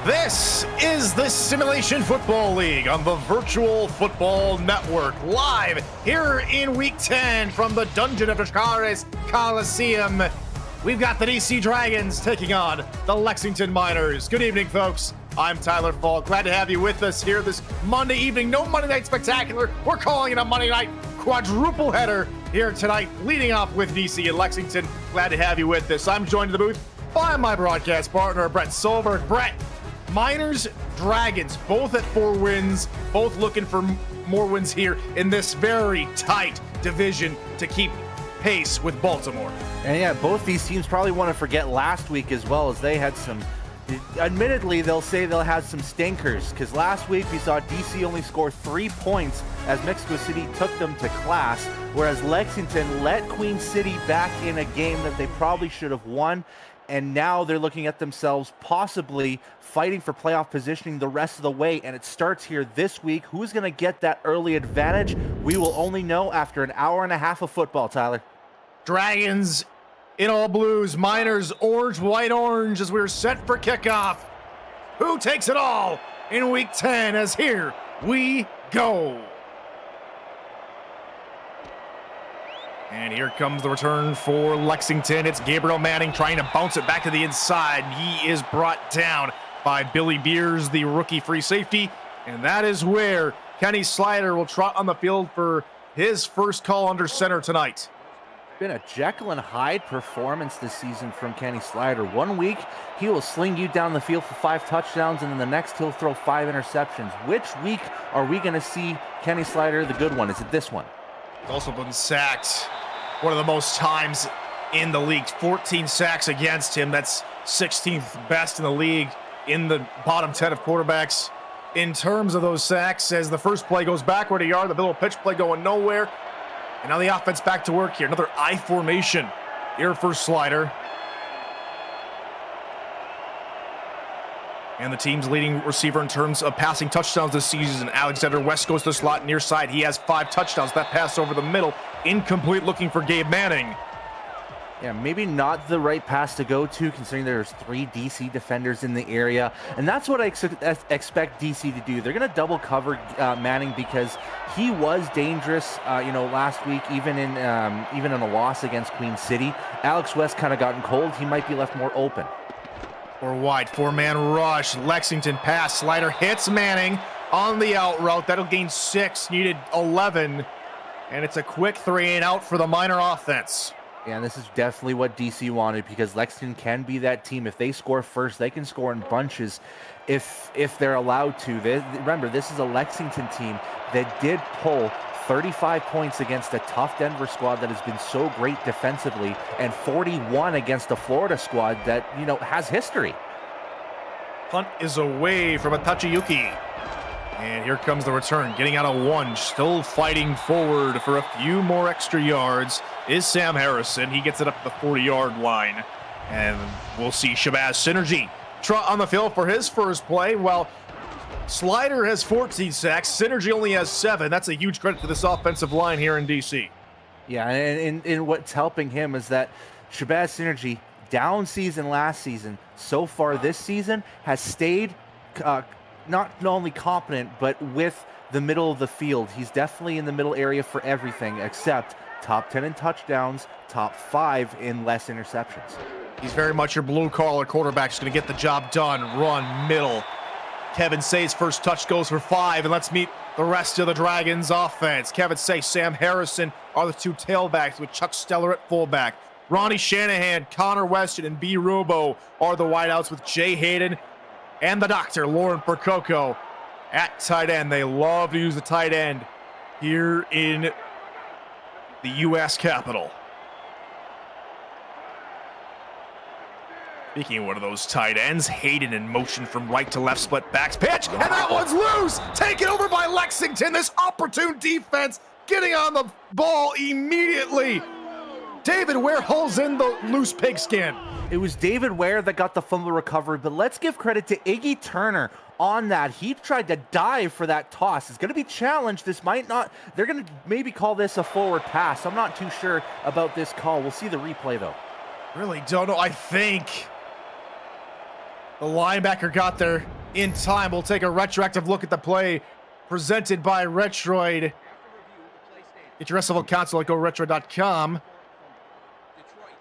This is the Simulation Football League on the Virtual Football Network, live here in Week 10 from the Dungeon of Drakaris Coliseum. We've got the DC Dragons taking on the Lexington Miners. Good evening, folks. I'm Tyler Fall. Glad to have you with us here this Monday evening. No Monday Night Spectacular. We're calling it a Monday Night quadruple header here tonight, leading off with DC and Lexington. Glad to have you with us. I'm joined in the booth by my broadcast partner, Brett Solberg. Brett, Miners, Dragons, both at 4 wins, both looking for more wins here in this very tight division to keep pace with Baltimore. And yeah, both these teams probably want to forget last week as well, as they had some, admittedly, they'll say they'll have some stinkers, because last week we saw DC only score 3 points as Mexico City took them to class, whereas Lexington let Queen City back in a game that they probably should have won. And now they're looking at themselves possibly fighting for playoff positioning the rest of the way. And it starts here this week. Who's going to get that early advantage? We will only know after an hour and a half of football, Tyler. Dragons in all blues, Miners orange, white, orange as we're set for kickoff. Who takes it all in Week 10 as here we go. And here comes the return for Lexington. It's Gabriel Manning trying to bounce it back to the inside. He is brought down by Billy Beers, the rookie free safety. And that is where Kenny Slider will trot on the field for his first call under center tonight. Been a Jekyll and Hyde performance this season from Kenny Slider. 1 week, he will sling you down the field for 5 touchdowns, and then the next he'll throw 5 interceptions. Which week are we going to see Kenny Slider, the good one? Is it this one? He's also been sacked one of the most times in the league. 14 sacks against him. That's 16th best in the league in the bottom 10 of quarterbacks in terms of those sacks, as the first play goes backward a yard, the middle pitch play going nowhere. And now the offense back to work here. Another I formation here for Slider. And the team's leading receiver in terms of passing touchdowns this season, Alexander West, goes to the slot near side. He has 5 touchdowns. That pass over the middle, incomplete, looking for Gabe Manning. Yeah, maybe not the right pass to go to, considering there's 3 DC defenders in the area. And that's what I expect DC to do. They're going to double cover Manning, because he was dangerous, last week, even in a loss against Queen City. Alex West kind of gotten cold. He might be left more open. Or wide, 4-man rush. Lexington pass. Slider hits Manning on the out route. That'll gain 6. Needed 11. And it's a quick 3-and-out for the Miner offense. Yeah, and this is definitely what DC wanted, because Lexington can be that team. If they score first, they can score in bunches if they're allowed to. Remember, this is a Lexington team that did pull 35 points against a tough Denver squad that has been so great defensively, and 41 against a Florida squad that, has history. Punt is away from Atachiyuki. And here comes the return, getting out of 1, still fighting forward for a few more extra yards is Sam Harrison. He gets it up to the 40-yard line. And we'll see Shabazz Synergy trot on the field for his first play. Well, Slider has 14 sacks. Synergy only has 7. That's a huge credit to this offensive line here in DC. Yeah, and what's helping him is that Shabazz Synergy, down season last season, so far this season, has stayed not only competent, but with the middle of the field. He's definitely in the middle area for everything, except top 10 in touchdowns, top 5 in less interceptions. He's very much your blue-collar quarterback. He's going to get the job done. Run, middle. Kevin Say's first touch goes for 5, and let's meet the rest of the Dragons offense. Kevin Say, Sam Harrison are the 2 tailbacks, with Chuck Steller at fullback. Ronnie Shanahan, Connor Weston, and B. Rubo are the wideouts, with Jay Hayden and the doctor, Lauren Percoco, at tight end. They love to use the tight end here in the U.S. Capitol. Speaking of one of those tight ends, Hayden in motion from right to left, split backs, pitch, and that one's loose! Taken over by Lexington. This opportune defense getting on the ball immediately. David Ware hauls in the loose pigskin. It was David Ware that got the fumble recovery, but let's give credit to Iggy Turner on that. He tried to dive for that toss. It's going to be challenged. This might not, they're going to maybe call this a forward pass. I'm not too sure about this call. We'll see the replay, though. Really don't know. I think the linebacker got there in time. We'll take a retroactive look at the play presented by Retroid. Get your SFL console at goretro.com.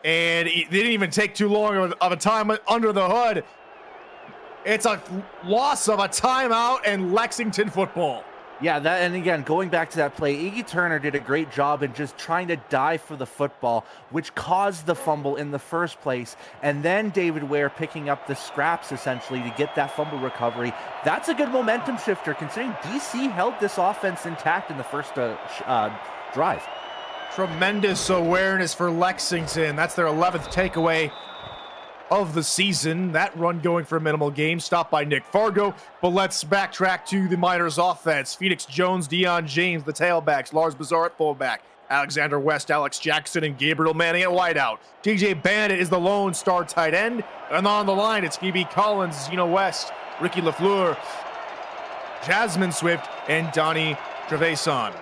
And it didn't even take too long of a time under the hood. It's a loss of a timeout and Lexington football. Yeah, that, and again, going back to that play, Iggy Turner did a great job in just trying to dive for the football, which caused the fumble in the first place. And then David Ware picking up the scraps, essentially, to get that fumble recovery. That's a good momentum shifter, considering DC held this offense intact in the first drive. Tremendous awareness for Lexington. That's their 11th takeaway of the season. That run going for a minimal gain, stopped by Nick Fargo. But let's backtrack to the Miners offense. Phoenix Jones, Deion James, the tailbacks. Lars Bazar at fullback. Alexander West, Alex Jackson, and Gabriel Manning at wideout. TJ Bandit is the lone star tight end. And on the line, it's Phoebe Collins, Zeno West, Ricky LaFleur, Jasmine Swift, and Donnie Trevason.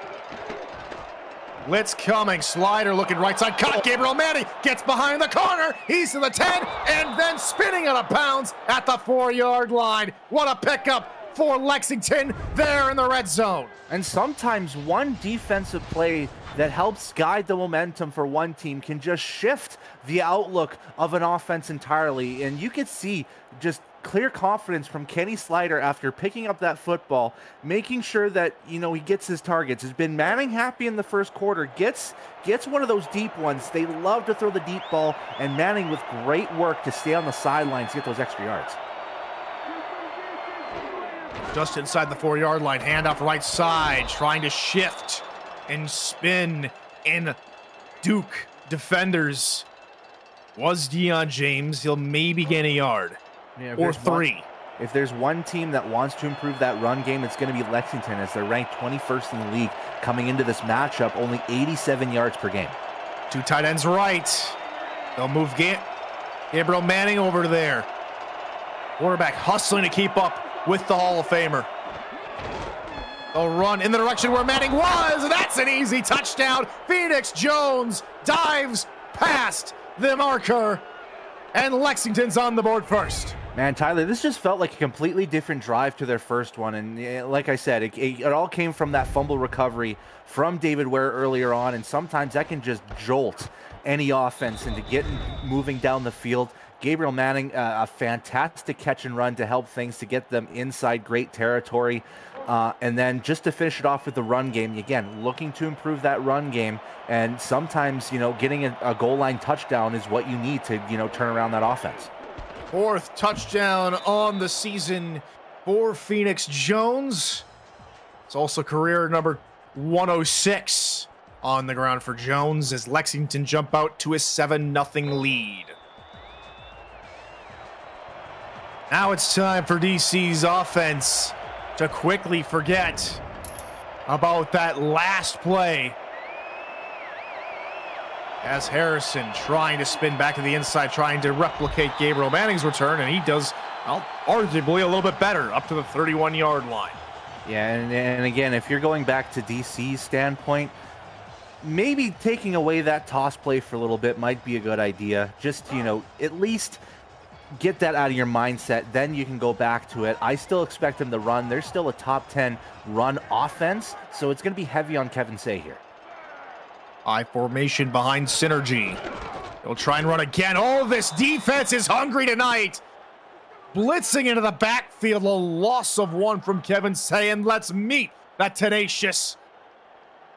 Blitz coming, slider looking right side, caught. Gabriel Manning gets behind the corner, he's to the 10, and then spinning out of bounds at the 4-yard line. What a pickup for Lexington there in the red zone. And sometimes one defensive play that helps guide the momentum for one team can just shift the outlook of an offense entirely. And you can see just clear confidence from Kenny Slider after picking up that football, making sure that, you know, he gets his targets. Has been Manning happy in the first quarter, gets one of those deep ones. They love to throw the deep ball, and Manning with great work to stay on the sidelines, get those extra yards. Just inside the 4-yard line, handoff right side, trying to shift and spin in Duke defenders. Was Deion James. He'll maybe gain a yard. Yeah, or 3. If there's one team that wants to improve that run game, it's going to be Lexington, as they're ranked 21st in the league coming into this matchup, only 87 yards per game. 2 tight ends right. They'll move Gabriel Manning over there. Quarterback hustling to keep up with the Hall of Famer. They'll run in the direction where Manning was. That's an easy touchdown. Phoenix Jones dives past the marker, and Lexington's on the board first. Man, Tyler, this just felt like a completely different drive to their first one. And like I said, it all came from that fumble recovery from David Ware earlier on. And sometimes that can just jolt any offense into getting moving down the field. Gabriel Manning, a fantastic catch and run to help things, to get them inside great territory. And then just to finish it off with the run game, again, looking to improve that run game. And sometimes, you know, getting a goal line touchdown is what you need to, you know, turn around that offense. 4th touchdown on the season for Phoenix Jones. It's also career number 106 on the ground for Jones as Lexington jump out to a 7-0 lead. Now it's time for DC's offense to quickly forget about that last play, as Harrison trying to spin back to the inside, trying to replicate Gabriel Manning's return, and he does, well, arguably a little bit better, up to the 31-yard line. Yeah, and again, if you're going back to DC's standpoint, maybe taking away that toss play for a little bit might be a good idea. Just, you know, at least get that out of your mindset, then you can go back to it. I still expect him to run. There's still a top 10 run offense, so it's going to be heavy on Kevin Say here. I formation behind Synergy. He'll try and run again. Oh, this defense is hungry tonight. Blitzing into the backfield, a loss of 1 from Kevin Say, and let's meet that tenacious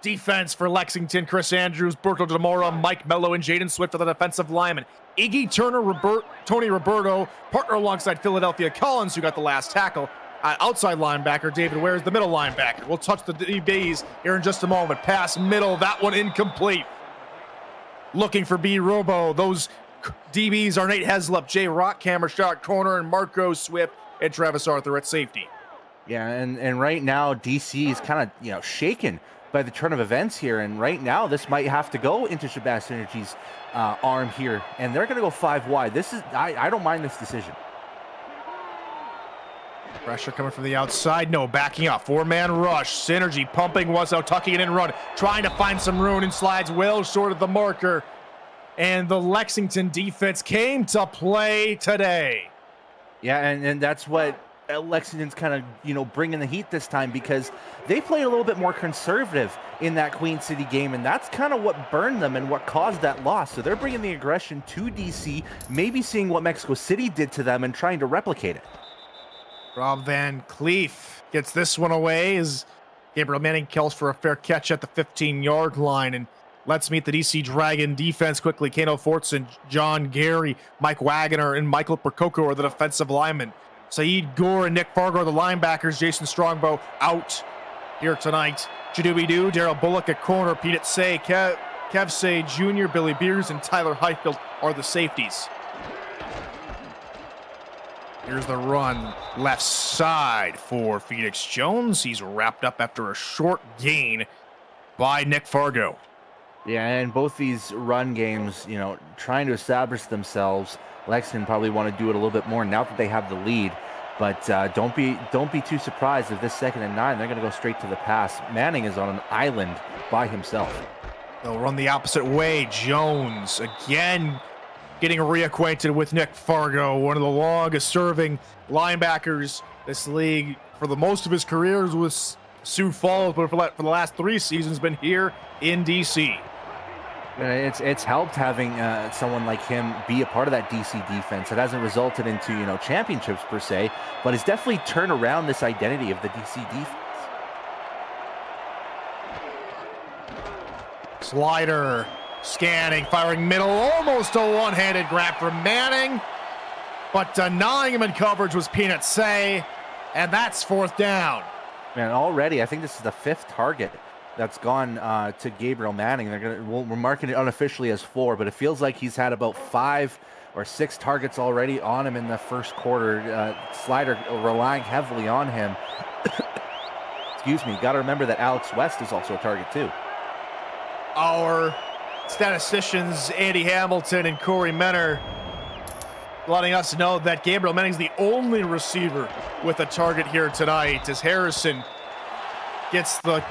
defense for Lexington. Chris Andrews, Berto DeMora, Mike Mello, and Jaden Swift are the defensive linemen. Iggy Turner, Tony Roberto, partner alongside Philadelphia Collins, who got the last tackle. Outside linebacker, David Ware is the middle linebacker. We'll touch the DBs here in just a moment. Pass middle, that one incomplete. Looking for B. Robo. Those DBs are Nate Heslop, Jay Rockhammer, shot corner, and Marco Swift and Travis Arthur at safety. Yeah, and right now, DC is kind of, you know, shaken by the turn of events here, and right now this might have to go into Shabazz Synergy's arm here, and they're going to go 5 wide. This is, I don't mind this decision. Pressure coming from the outside. No, backing up. 4-man rush. Synergy pumping once out, tucking it in run. Trying to find some room and slides well short of the marker. And the Lexington defense came to play today. Yeah, and that's what Lexington's kind of, bringing the heat this time, because they played a little bit more conservative in that Queen City game, and that's kind of what burned them and what caused that loss. So they're bringing the aggression to DC, maybe seeing what Mexico City did to them and trying to replicate it. Rob Van Cleef gets this one away as Gabriel Manning kills for a fair catch at the 15-yard line. And let's meet the DC Dragon defense quickly. Kano Fortson, John Gary, Mike Wagner, and Michael Percoco are the defensive linemen. Saeed Gore and Nick Fargo are the linebackers. Jason Strongbow out here tonight. Jadooby-Doo, Daryl Bullock at corner. Pete Say, Kev Say Jr., Billy Beers, and Tyler Highfield are the safeties. Here's the run left side for Phoenix Jones. He's wrapped up after a short gain by Nick Fargo. Yeah, and both these run games, trying to establish themselves. Lexington probably want to do it a little bit more now that they have the lead. But don't be too surprised if this 2nd and 9, they're going to go straight to the pass. Manning is on an island by himself. They'll run the opposite way. Jones again getting reacquainted with Nick Fargo, one of the longest-serving linebackers this league for the most of his career was Sioux Falls, but for the last 3 seasons been here in DC. It's helped having someone like him be a part of that DC defense. It hasn't resulted into championships per se, but it's definitely turned around this identity of the DC defense. Slider, scanning, firing middle, almost a one-handed grab from Manning, but denying him in coverage was Peanut Say, and that's 4th down. Man, already I think this is the 5th target that's gone to Gabriel Manning. We're marking it unofficially as 4, but it feels like he's had about 5 or 6 targets already on him in the first quarter. Slider relying heavily on him. Excuse me. Got to remember that Alex West is also a target too. Our statisticians Andy Hamilton and Corey Menner letting us know that Gabriel Manning's the only receiver with a target here tonight, as Harrison gets the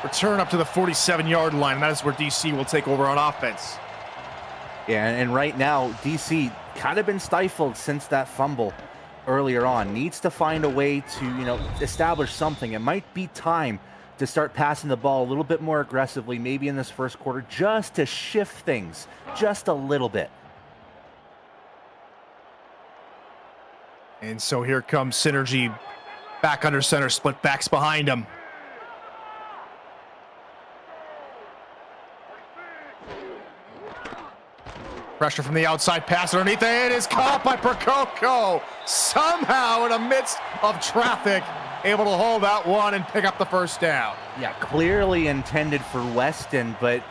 return up to the 47-yard line, and that is where DC will take over on offense. Yeah, and right now, DC kind of been stifled since that fumble earlier on. Needs to find a way to, establish something. It might be time to start passing the ball a little bit more aggressively, maybe in this first quarter, just to shift things just a little bit. And so here comes Synergy back under center, split backs behind him. Pressure from the outside, pass underneath, it is caught by Percoco. Somehow, in the midst of traffic, able to hold that one and pick up the 1st down. Yeah, clearly intended for Weston, but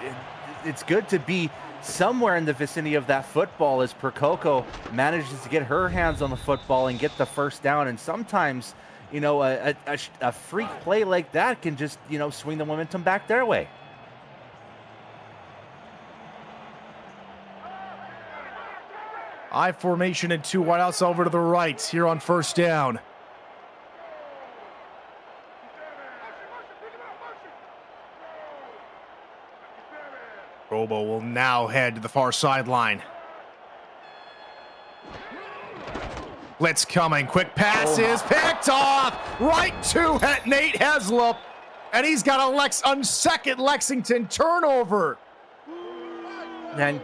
it's good to be somewhere in the vicinity of that football as Percoco manages to get her hands on the football and get the 1st down. And sometimes, a freak play like that can just, swing the momentum back their way. I formation and 2 wideouts over to the right here on 1st down. Robo will now head to the far sideline. Blitz coming, quick pass is picked off, right to Nate Heslop, and he's got a second Lexington turnover. And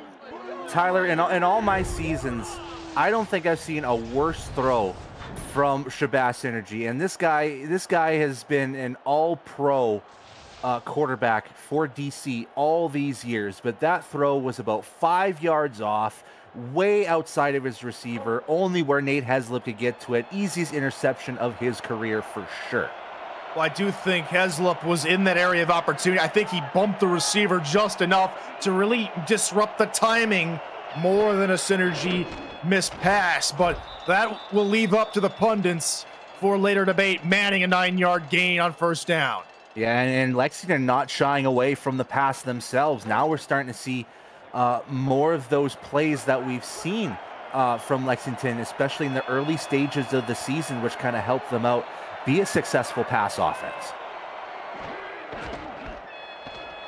Tyler, in all my seasons, I don't think I've seen a worse throw from Shabazz Synergy. And this guy has been an all-pro quarterback for DC all these years. But that throw was about 5 yards off, way outside of his receiver, only where Nate Heslop could get to it. Easiest interception of his career for sure. Well, I do think Heslop was in that area of opportunity. I think he bumped the receiver just enough to really disrupt the timing more than a Synergy missed pass. But that will leave up to the pundits for later debate. Manning a 9-yard gain on 1st down. Yeah, and Lexington not shying away from the pass themselves. Now we're starting to see more of those plays that we've seen from Lexington, especially in the early stages of the season, which kind of helped them out be a successful pass offense.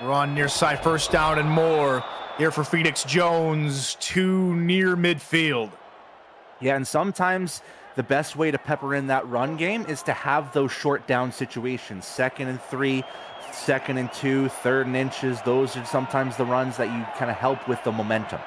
Run near side, 1st down and more here for Phoenix Jones, 2 near midfield. Yeah, and sometimes the best way to pepper in that run game is to have those short down situations, 2nd and 3, 2nd and 2, 3rd and inches. Those are sometimes the runs that you kind of help with the momentum.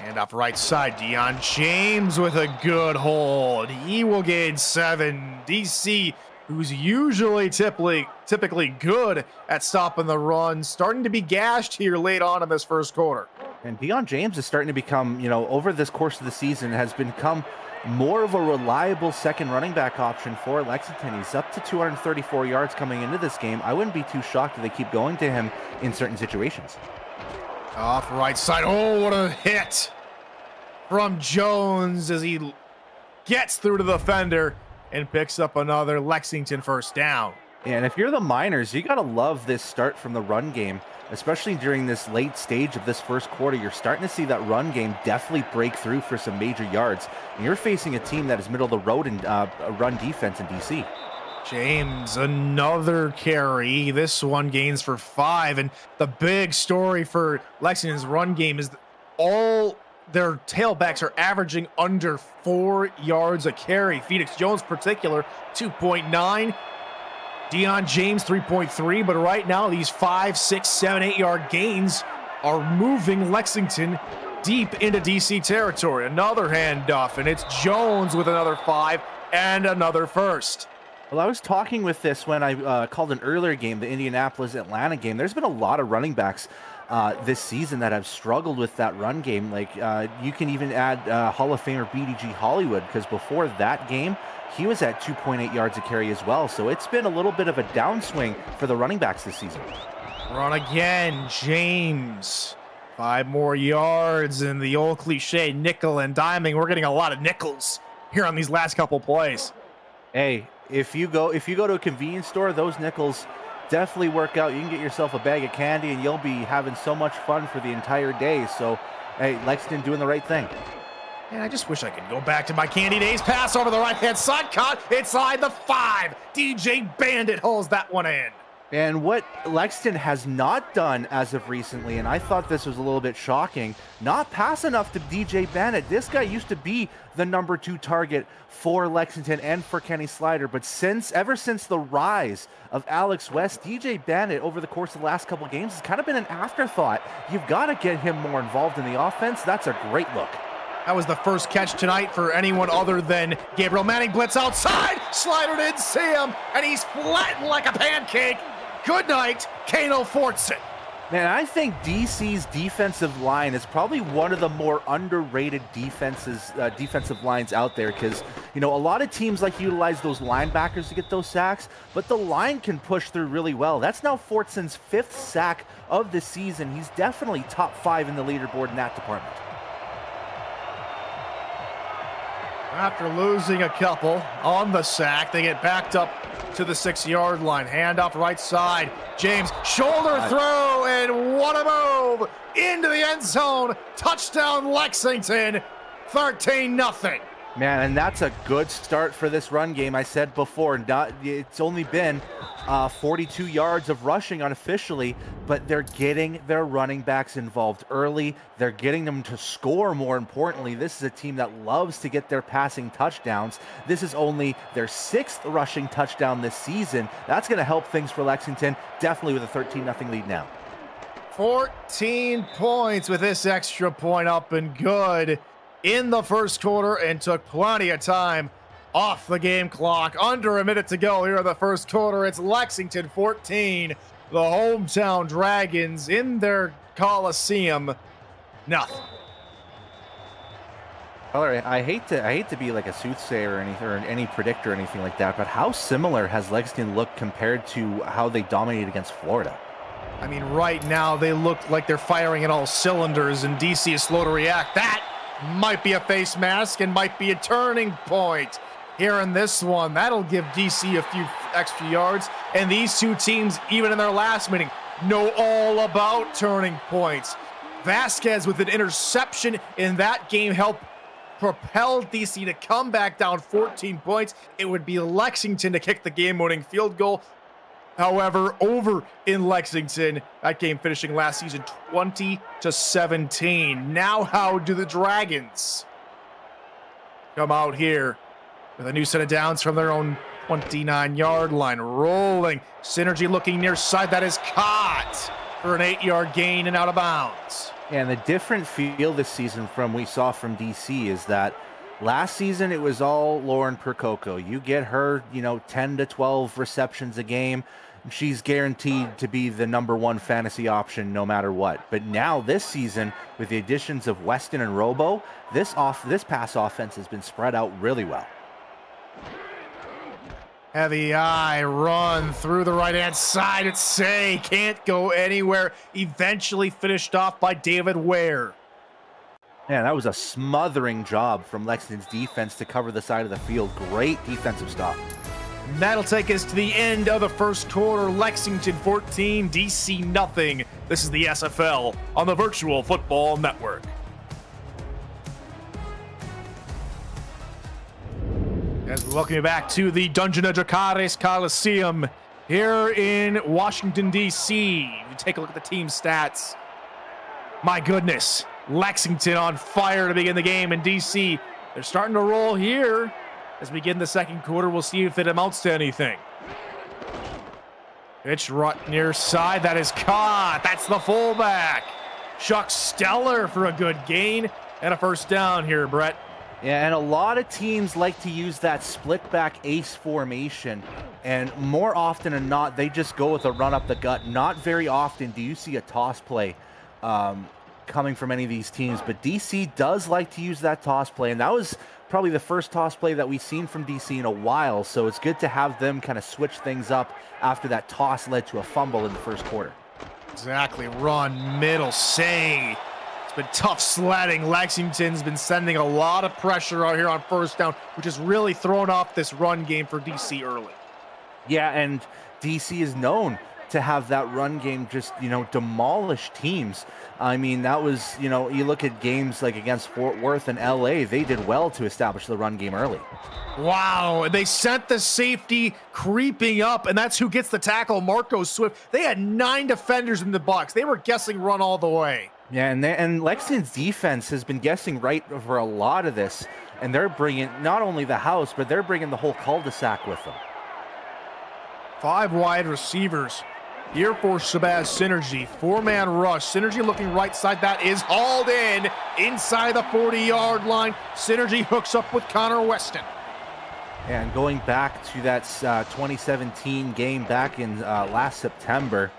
And off right side, Deion James with a good hold. He will gain 7. DC, who's usually typically good at stopping the run, starting to be gashed here late on in this first quarter. And Deion James is starting to become, over this course of the season, has become more of a reliable second running back option for Lexington. He's up to 234 yards coming into this game. I wouldn't be too shocked if they keep going to him in certain situations. Off right side. Oh, what a hit from Jones as he gets through to the defender and picks up another Lexington first down. And if you're the Miners, you got to love this start from the run game, especially during this late stage of this first quarter. You're starting to see that run game definitely break through for some major yards. And you're facing a team that is middle of the road in run defense in DC. James, another carry. This one gains for 5. And the big story for Lexington's run game is all their tailbacks are averaging under 4 yards a carry. Phoenix Jones particular, 2.9. Deion James, 3.3. But right now, these 5, 6, 7, 8 yard gains are moving Lexington deep into DC territory. Another handoff, and it's Jones with another 5 and another first. Well, I was talking with this when I called an earlier game, the Indianapolis-Atlanta game. There's been a lot of running backs this season that have struggled with that run game. Like you can even add Hall of Famer BDG Hollywood, because before that game, he was at 2.8 yards a carry as well. So it's been a little bit of a downswing for the running backs this season. Run again, James. 5 more yards, and the old cliche nickel and diming. We're getting a lot of nickels here on these last couple plays. Hey, if you go to a convenience store, those nickels definitely work out. You can get yourself a bag of candy and you'll be having so much fun for the entire day. So, hey, Lexington doing the right thing. And I just wish I could go back to my candy days. Pass over the right-hand side, caught inside the 5. DJ Bandit holds that one in. And what Lexington has not done as of recently, and I thought this was a little bit shocking, not pass enough to DJ Bandit. This guy used to be the number 2 target for Lexington and for Kenny Slider, but ever since the rise of Alex West, DJ Bandit over the course of the last couple games has kind of been an afterthought. You've got to get him more involved in the offense. That's a great look. That was the first catch tonight for anyone other than Gabriel Manning. Blitz outside, Slider didn't see him, and he's flattened like a pancake. Good night, Kano Fortson. Man, I think DC's defensive line is probably one of the more underrated defensive lines out there, because, a lot of teams like to utilize those linebackers to get those sacks, but the line can push through really well. That's now Fortson's 5th sack of the season. He's definitely top 5 in the leaderboard in that department. After losing a couple on the sack, they get backed up to the 6-yard line. Handoff right side. James, shoulder throw, and what a move! Into the end zone. Touchdown, Lexington. 13-0. Man, and that's a good start for this run game. I said before, it's only been 42 yards of rushing unofficially, but they're getting their running backs involved early. They're getting them to score, more importantly. This is a team that loves to get their passing touchdowns. This is only their 6th rushing touchdown this season. That's going to help things for Lexington, definitely with a 13-0 lead now. 14 points with this extra point up and good in the first quarter, and took plenty of time off the game clock. Under a minute to go here in the first quarter. It's Lexington 14, the hometown Dragons in their Coliseum, nothing. All right, I hate to be like a soothsayer or any predictor or anything like that, but how similar has Lexington looked compared to how they dominated against Florida? I mean, right now they look like they're firing in all cylinders, and DC is slow to react. That might be a face mask and might be a turning point here in this one. That'll give DC a few extra yards, and these two teams, even in their last meeting, know all about turning points. Vasquez with an interception in that game helped propel DC to come back down 14 points. It would be Lexington to kick the game-winning field goal. However, over in Lexington, that game finishing last season 20-17. Now how do the Dragons come out here with a new set of downs from their own 29-yard line? Rolling. Synergy looking near side. That is caught for an 8-yard gain and out of bounds. And the different feel this season from we saw from DC is that last season it was all Lauren Percoco. You get her, 10 to 12 receptions a game. She's guaranteed to be the #1 fantasy option no matter what. But now this season, with the additions of Weston and Robo, this pass offense has been spread out really well. Heavy eye run through the right-hand side. It's Say can't go anywhere. Eventually finished off by David Ware. Man, that was a smothering job from Lexington's defense to cover the side of the field. Great defensive stop. And that'll take us to the end of the first quarter. Lexington 14, DC nothing. This is the SFL on the Virtual Football Network. As we welcome you back to the Dungeon of Dracarys Coliseum here in Washington, D.C. You take a look at the team stats. My goodness, Lexington on fire to begin the game, and D.C., they're starting to roll here. As we get in the second quarter, we'll see if it amounts to anything. Pitch right near side, that is caught. That's the fullback. Chuck Stellar for a good gain and a first down here, Brett. Yeah, and a lot of teams like to use that split back ace formation, and more often than not, they just go with a run up the gut. Not very often do you see a toss play coming from any of these teams, but DC does like to use that toss play, and that was probably the first toss play that we've seen from DC in a while, so it's good to have them kind of switch things up after that toss led to a fumble in the first quarter. Exactly, run, middle, Say. Been tough sledding. Lexington's been sending a lot of pressure out here on first down, which has really thrown off this run game for DC early. Yeah, and DC is known to have that run game just, demolish teams. I mean, that was, you look at games like against Fort Worth and LA, they did well to establish the run game early. Wow, they sent the safety creeping up, and that's who gets the tackle, Marco Swift. They had 9 defenders in the box. They were guessing run all the way. Yeah, and Lexington's defense has been guessing right for a lot of this, and they're bringing not only the house, but they're bringing the whole cul-de-sac with them. 5 wide receivers here for Shabazz Synergy. 4-man rush. Synergy looking right side. That is hauled in inside the 40-yard line. Synergy hooks up with Connor Weston. And going back to that 2017 game back in last September,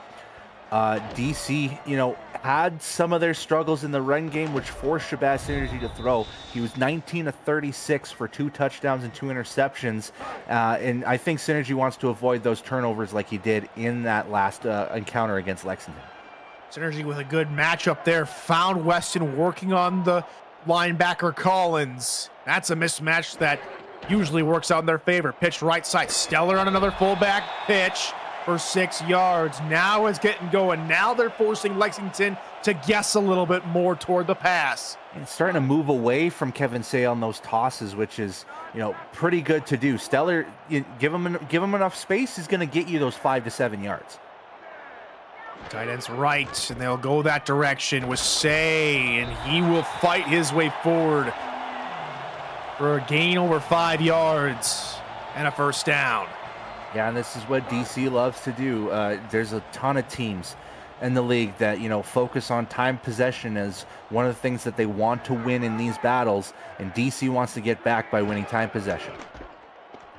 DC, had some of their struggles in the run game, which forced Shabazz Synergy to throw. He was 19 of 36 for 2 touchdowns and 2 interceptions. And I think Synergy wants to avoid those turnovers like he did in that last encounter against Lexington. Synergy with a good matchup there. Found Weston working on the linebacker Collins. That's a mismatch that usually works out in their favor. Pitch right side. Stellar on another fullback pitch for 6 yards. Now it's getting going. Now they're forcing Lexington to guess a little bit more toward the pass. And starting to move away from Kevin Say on those tosses, which is, pretty good to do. Stellar, give him enough space, he's going to get you those 5 to 7 yards. Tight end's right, and they'll go that direction with Say, and he will fight his way forward for a gain over 5 yards and a first down. Yeah, and this is what DC loves to do. There's a ton of teams in the league that, focus on time possession as one of the things that they want to win in these battles, and DC wants to get back by winning time possession.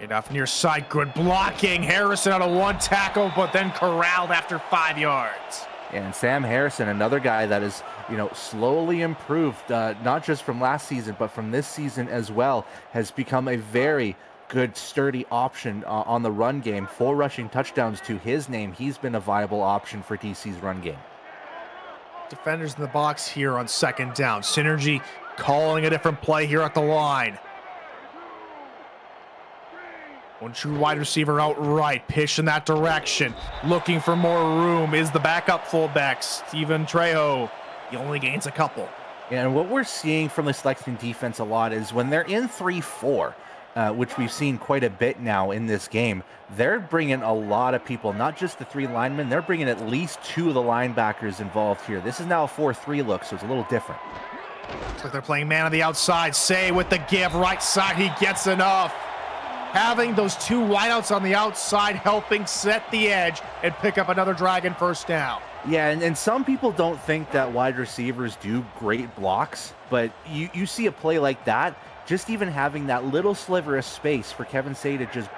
Enough near side, good blocking. Harrison on a 1 tackle, but then corralled after 5 yards. And Sam Harrison, another guy that is, slowly improved, not just from last season, but from this season as well, has become a very good, sturdy option on the run game. 4 rushing touchdowns to his name. He's been a viable option for DC's run game. Defenders in the box here on second down. Synergy calling a different play here at the line. One true wide receiver out right. Pitch in that direction. Looking for more room is the backup fullback, Steven Trejo. He only gains a couple. And what we're seeing from this Lexington defense a lot is when they're in 3-4, which we've seen quite a bit now in this game, they're bringing a lot of people, not just the 3 linemen. They're bringing at least 2 of the linebackers involved here. This is now a 4-3 look, so it's a little different. Looks like they're playing man on the outside. Say with the give, right side, he gets enough. Having those 2 wideouts on the outside helping set the edge and pick up another Dragon first down. Yeah, and some people don't think that wide receivers do great blocks, but you see a play like that, just even having that little sliver of space for Kevin Say to just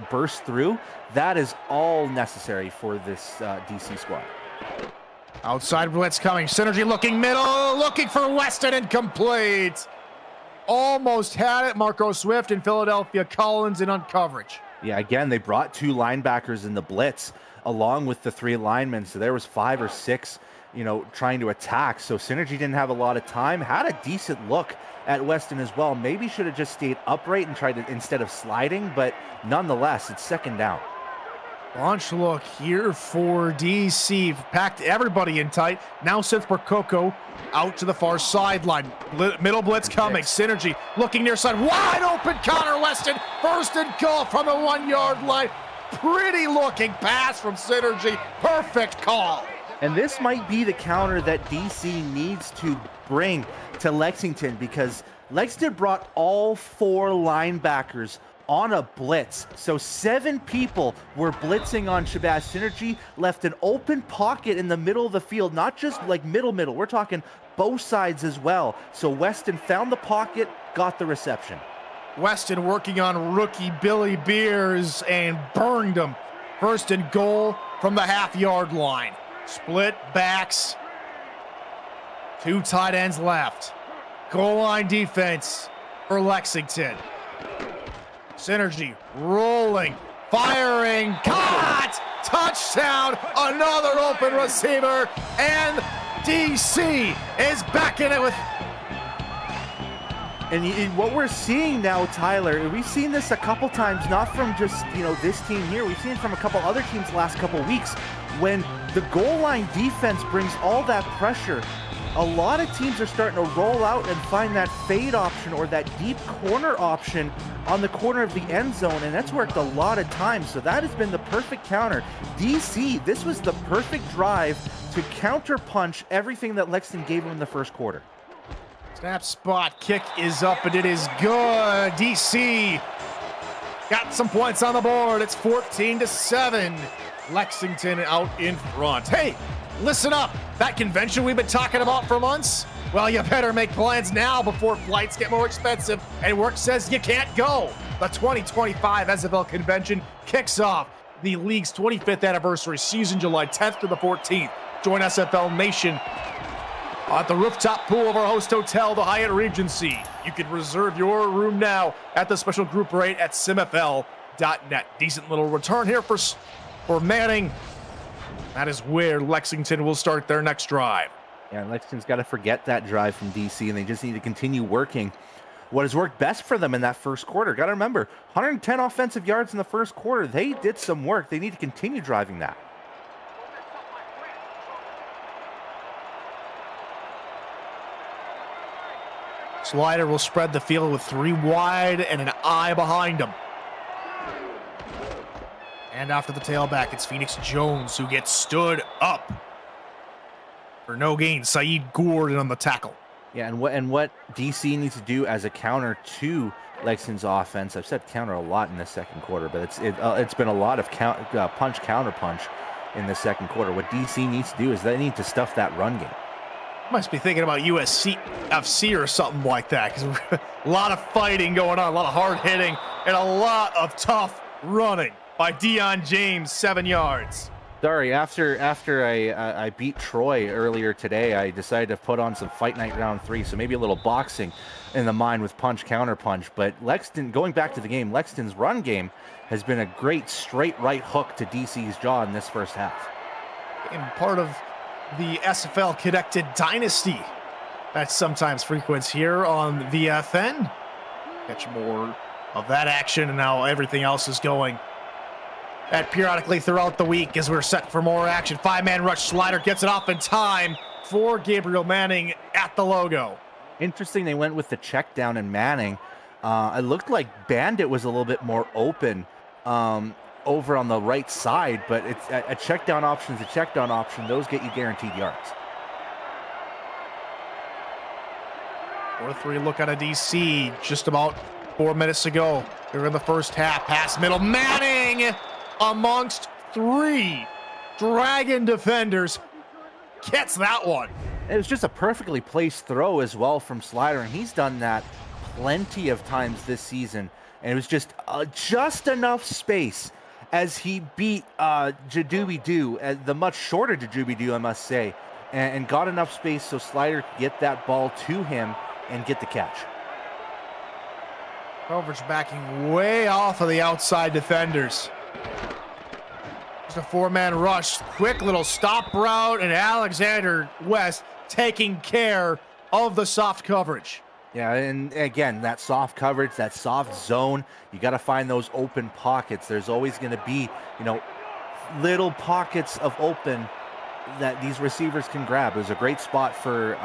burst through, that is all necessary for this DC squad. Outside blitz coming. Synergy looking middle, looking for Weston, incomplete. Almost had it. Marco Swift in Philadelphia. Collins in on coverage. Yeah, again, they brought 2 linebackers in the blitz along with the 3 linemen. So there was 5 or 6, trying to attack. So Synergy didn't have a lot of time. Had a decent look at Weston as well. Maybe should have just stayed upright and tried to, instead of sliding, but nonetheless, it's second down. Launch look here for DC. Packed everybody in tight. Now sends Percoco out to the far sideline. Middle blitz coming. Synergy looking near side. Wide open. Connor Weston. First and goal from the 1-yard line. Pretty looking pass from Synergy. Perfect call. And this might be the counter that DC needs to bring to Lexington, because Lexington brought all 4 linebackers on a blitz. So 7 people were blitzing on Shabazz. Synergy left an open pocket in the middle of the field, not just like middle. We're talking both sides as well. So Weston found the pocket, got the reception. Weston working on rookie Billy Beers and burned him. First and goal from the half-yard line. Split backs. 2 tight ends left. Goal line defense for Lexington. Synergy rolling, firing, caught, touchdown, another open receiver, and DC is back in it with. And what we're seeing now, Tyler, we've seen this a couple times, not from just this team here. We've seen it from a couple other teams the last couple weeks. When the goal line defense brings all that pressure, a lot of teams are starting to roll out and find that fade option or that deep corner option on the corner of the end zone, and that's worked a lot of times. So that has been the perfect counter. DC, this was the perfect drive to counterpunch everything that Lexington gave him in the first quarter. Snap spot, kick is up, and it is good. DC got some points on the board. It's 14-7. Lexington out in front. Hey, listen up. That convention we've been talking about for months? Well, you better make plans now before flights get more expensive and work says you can't go. The 2025 SFL convention kicks off the league's 25th anniversary season, July 10th to the 14th. Join SFL Nation at the rooftop pool of our host hotel, the Hyatt Regency. You can reserve your room now at the special group rate at simfl.net. Decent little return here for Manning. That is where Lexington will start their next drive. Yeah, Lexington's got to forget that drive from DC, and they just need to continue working what has worked best for them in that first quarter. Got to remember, 110 offensive yards in the first quarter. They did some work. They need to continue driving that. Slider will spread the field with 3 wide and an eye behind him. And after the tailback, it's Phoenix Jones who gets stood up for no gain. Saeed Gordon on the tackle. Yeah, and what DC needs to do as a counter to Lexington's offense, I've said counter a lot in the second quarter, but it's been a lot of punch counter punch in the second quarter. What DC needs to do is they need to stuff that run game. Must be thinking about USC FC or something like that, because a lot of fighting going on, a lot of hard hitting, and a lot of tough running by Deion James, 7 yards. Sorry, after I beat Troy earlier today, I decided to put on some Fight Night Round 3, so maybe a little boxing in the mind with punch, counter punch. But Lexington, going back to the game, Lexington's run game has been a great straight right hook to DC's jaw in this first half. And part of the SFL connected dynasty that sometimes frequents here on VFN. Catch more of that action, and now everything else is going at periodically throughout the week as we're set for more action. 5-man rush. Slider gets it off in time for Gabriel Manning at the logo. Interesting, they went with the check down and Manning. It looked like Bandit was a little bit more open over on the right side, but it's a check down option is a check down option. Those get you guaranteed yards. 4-3 look out of DC just about 4 minutes ago. They're in the first half. Pass middle. Manning amongst 3 Dragon defenders gets that one. It was just a perfectly placed throw as well from Slider, and he's done that plenty of times this season. And it was just enough space as he beat Jadooby-Doo, the much shorter Jadooby-Doo, I must say, and got enough space so Slider could get that ball to him and get the catch. Coverage backing way off of the outside defenders. Just a 4-man rush. Quick little stop route, and Alexander West taking care of the soft coverage. Yeah, and again, that soft coverage, that soft zone, you got to find those open pockets. There's always going to be, little pockets of open that these receivers can grab. It was a great spot for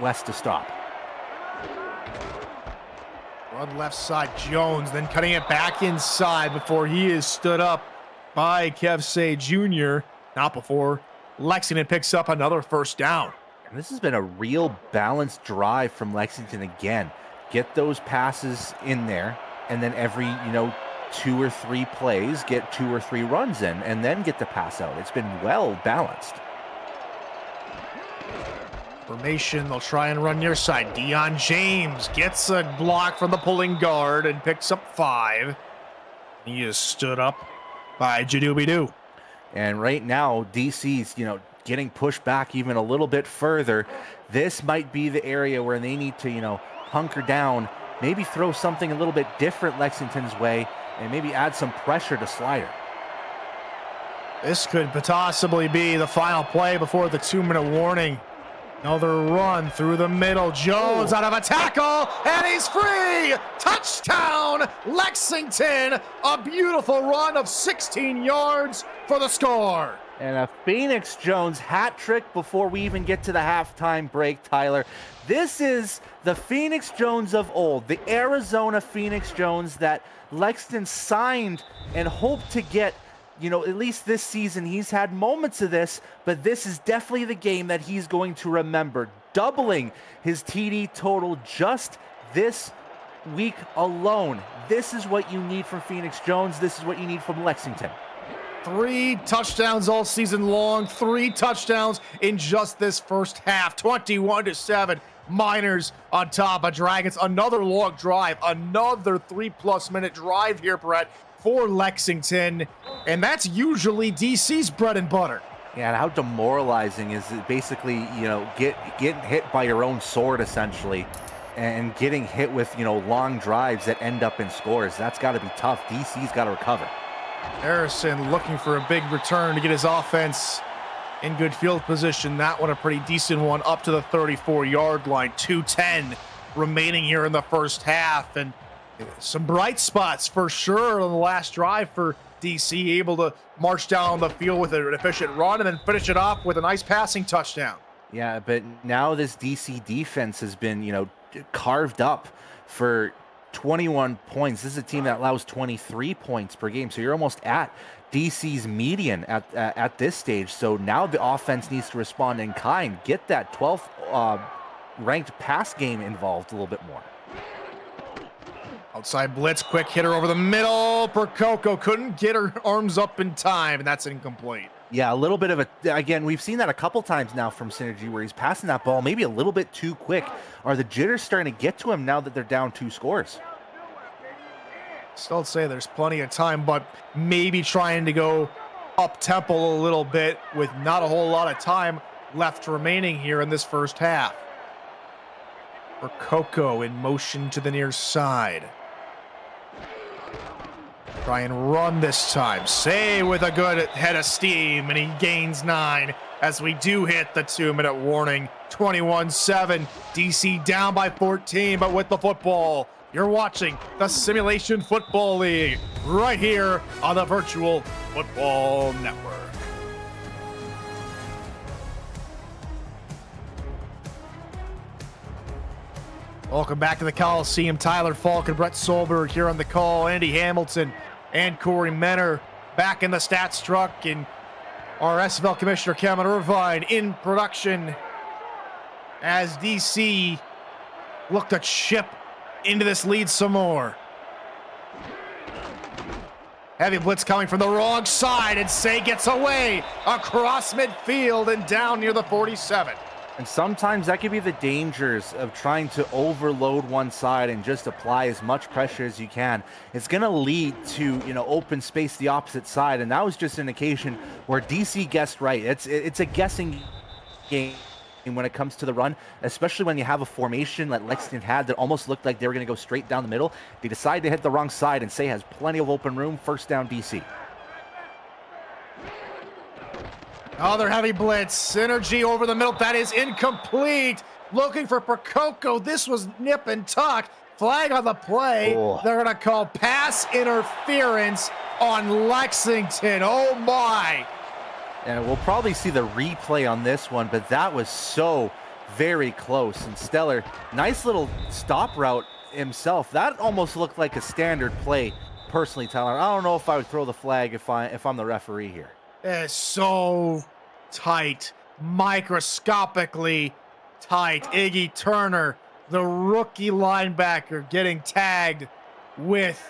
West to stop. Run left side, Jones, then cutting it back inside before he is stood up by Kevsey Jr. Not before Lexington picks up another first down. And this has been a real balanced drive from Lexington again. Get those passes in there, and then every, 2 or 3 plays, get 2 or 3 runs in, and then get the pass out. It's been well balanced. Formation, they'll try and run near side. Deion James gets a block from the pulling guard and picks up 5. He is stood up by Jadooby-Doo. And right now, DC's, getting pushed back even a little bit further. This might be the area where they need to, hunker down, maybe throw something a little bit different Lexington's way, and maybe add some pressure to Slider. This could possibly be the final play before the 2-minute warning. Another run through the middle. Jones out of a tackle, and he's free. Touchdown, Lexington. A beautiful run of 16 yards for the score. And a Phoenix Jones hat trick before we even get to the halftime break, Tyler. This is the Phoenix Jones of old, the Arizona Phoenix Jones that Lexington signed and hoped to get, at least this season. He's had moments of this, but this is definitely the game that he's going to remember. Doubling his TD total just this week alone. This is what you need from Phoenix Jones. This is what you need from Lexington. 3 touchdowns all season long, 3 touchdowns in just this first half. 21-7. Miners on top of Dragons. Another long drive, another 3+ minute drive here, Brett, for Lexington. And that's usually DC's bread and butter. Yeah, and how demoralizing is it basically, getting hit by your own sword essentially, and getting hit with, long drives that end up in scores. That's got to be tough. DC's got to recover. Harrison looking for a big return to get his offense in good field position. That one a pretty decent one up to the 34-yard line. 2:10 remaining here in the first half. And some bright spots for sure on the last drive for DC, able to march down the field with an efficient run and then finish it off with a nice passing touchdown. Yeah, but now this DC defense has been, carved up for 21 points. This is a team that allows 23 points per game. So you're almost at DC's median at this stage. So now the offense needs to respond in kind, get that 12th ranked pass game involved a little bit more. Outside blitz, quick hitter over the middle. Percoco couldn't get her arms up in time, and that's incomplete. Yeah, a little bit of again, we've seen that a couple times now from Synergy where he's passing that ball maybe a little bit too quick. Are the jitters starting to get to him now that they're down 2 scores? Still say there's plenty of time, but maybe trying to go up tempo a little bit with not a whole lot of time left remaining here in this first half. Percoco in motion to the near side. Try and run this time. Say with a good head of steam, and he gains 9 as we do hit the 2-minute warning. 21-7. DC down by 14, but with the football. You're watching the Simulation Football League right here on the Virtual Football Network. Welcome back to the Coliseum. Tyler Falk and Brett Solberg here on the call. Andy Hamilton and Corey Menner back in the stats truck, and our SFL Commissioner Cameron Irvine in production as DC look to chip into this lead some more. Heavy blitz coming from the wrong side, and Say gets away across midfield and down near the 47. And sometimes that could be the dangers of trying to overload one side and just apply as much pressure as you can. It's going to lead to, open space the opposite side, and that was just an occasion where DC guessed right. It's a guessing game when it comes to the run, especially when you have a formation that Lexington had that almost looked like they were going to go straight down the middle. They decide to hit the wrong side, and Say has plenty of open room. First down, DC. Other heavy blitz, synergy over the middle, that is incomplete. Looking for Prococo, this was nip and tuck. Flag on the play. Oh. They're gonna call pass interference on Lexington, oh my. And we'll probably see the replay on this one, but that was so very close. And Stellar, nice little stop route himself. That almost looked like a standard play, personally, Tyler. I don't know if I would throw the flag if I'm the referee here. It's so tight, microscopically tight. Iggy Turner, the rookie linebacker, getting tagged with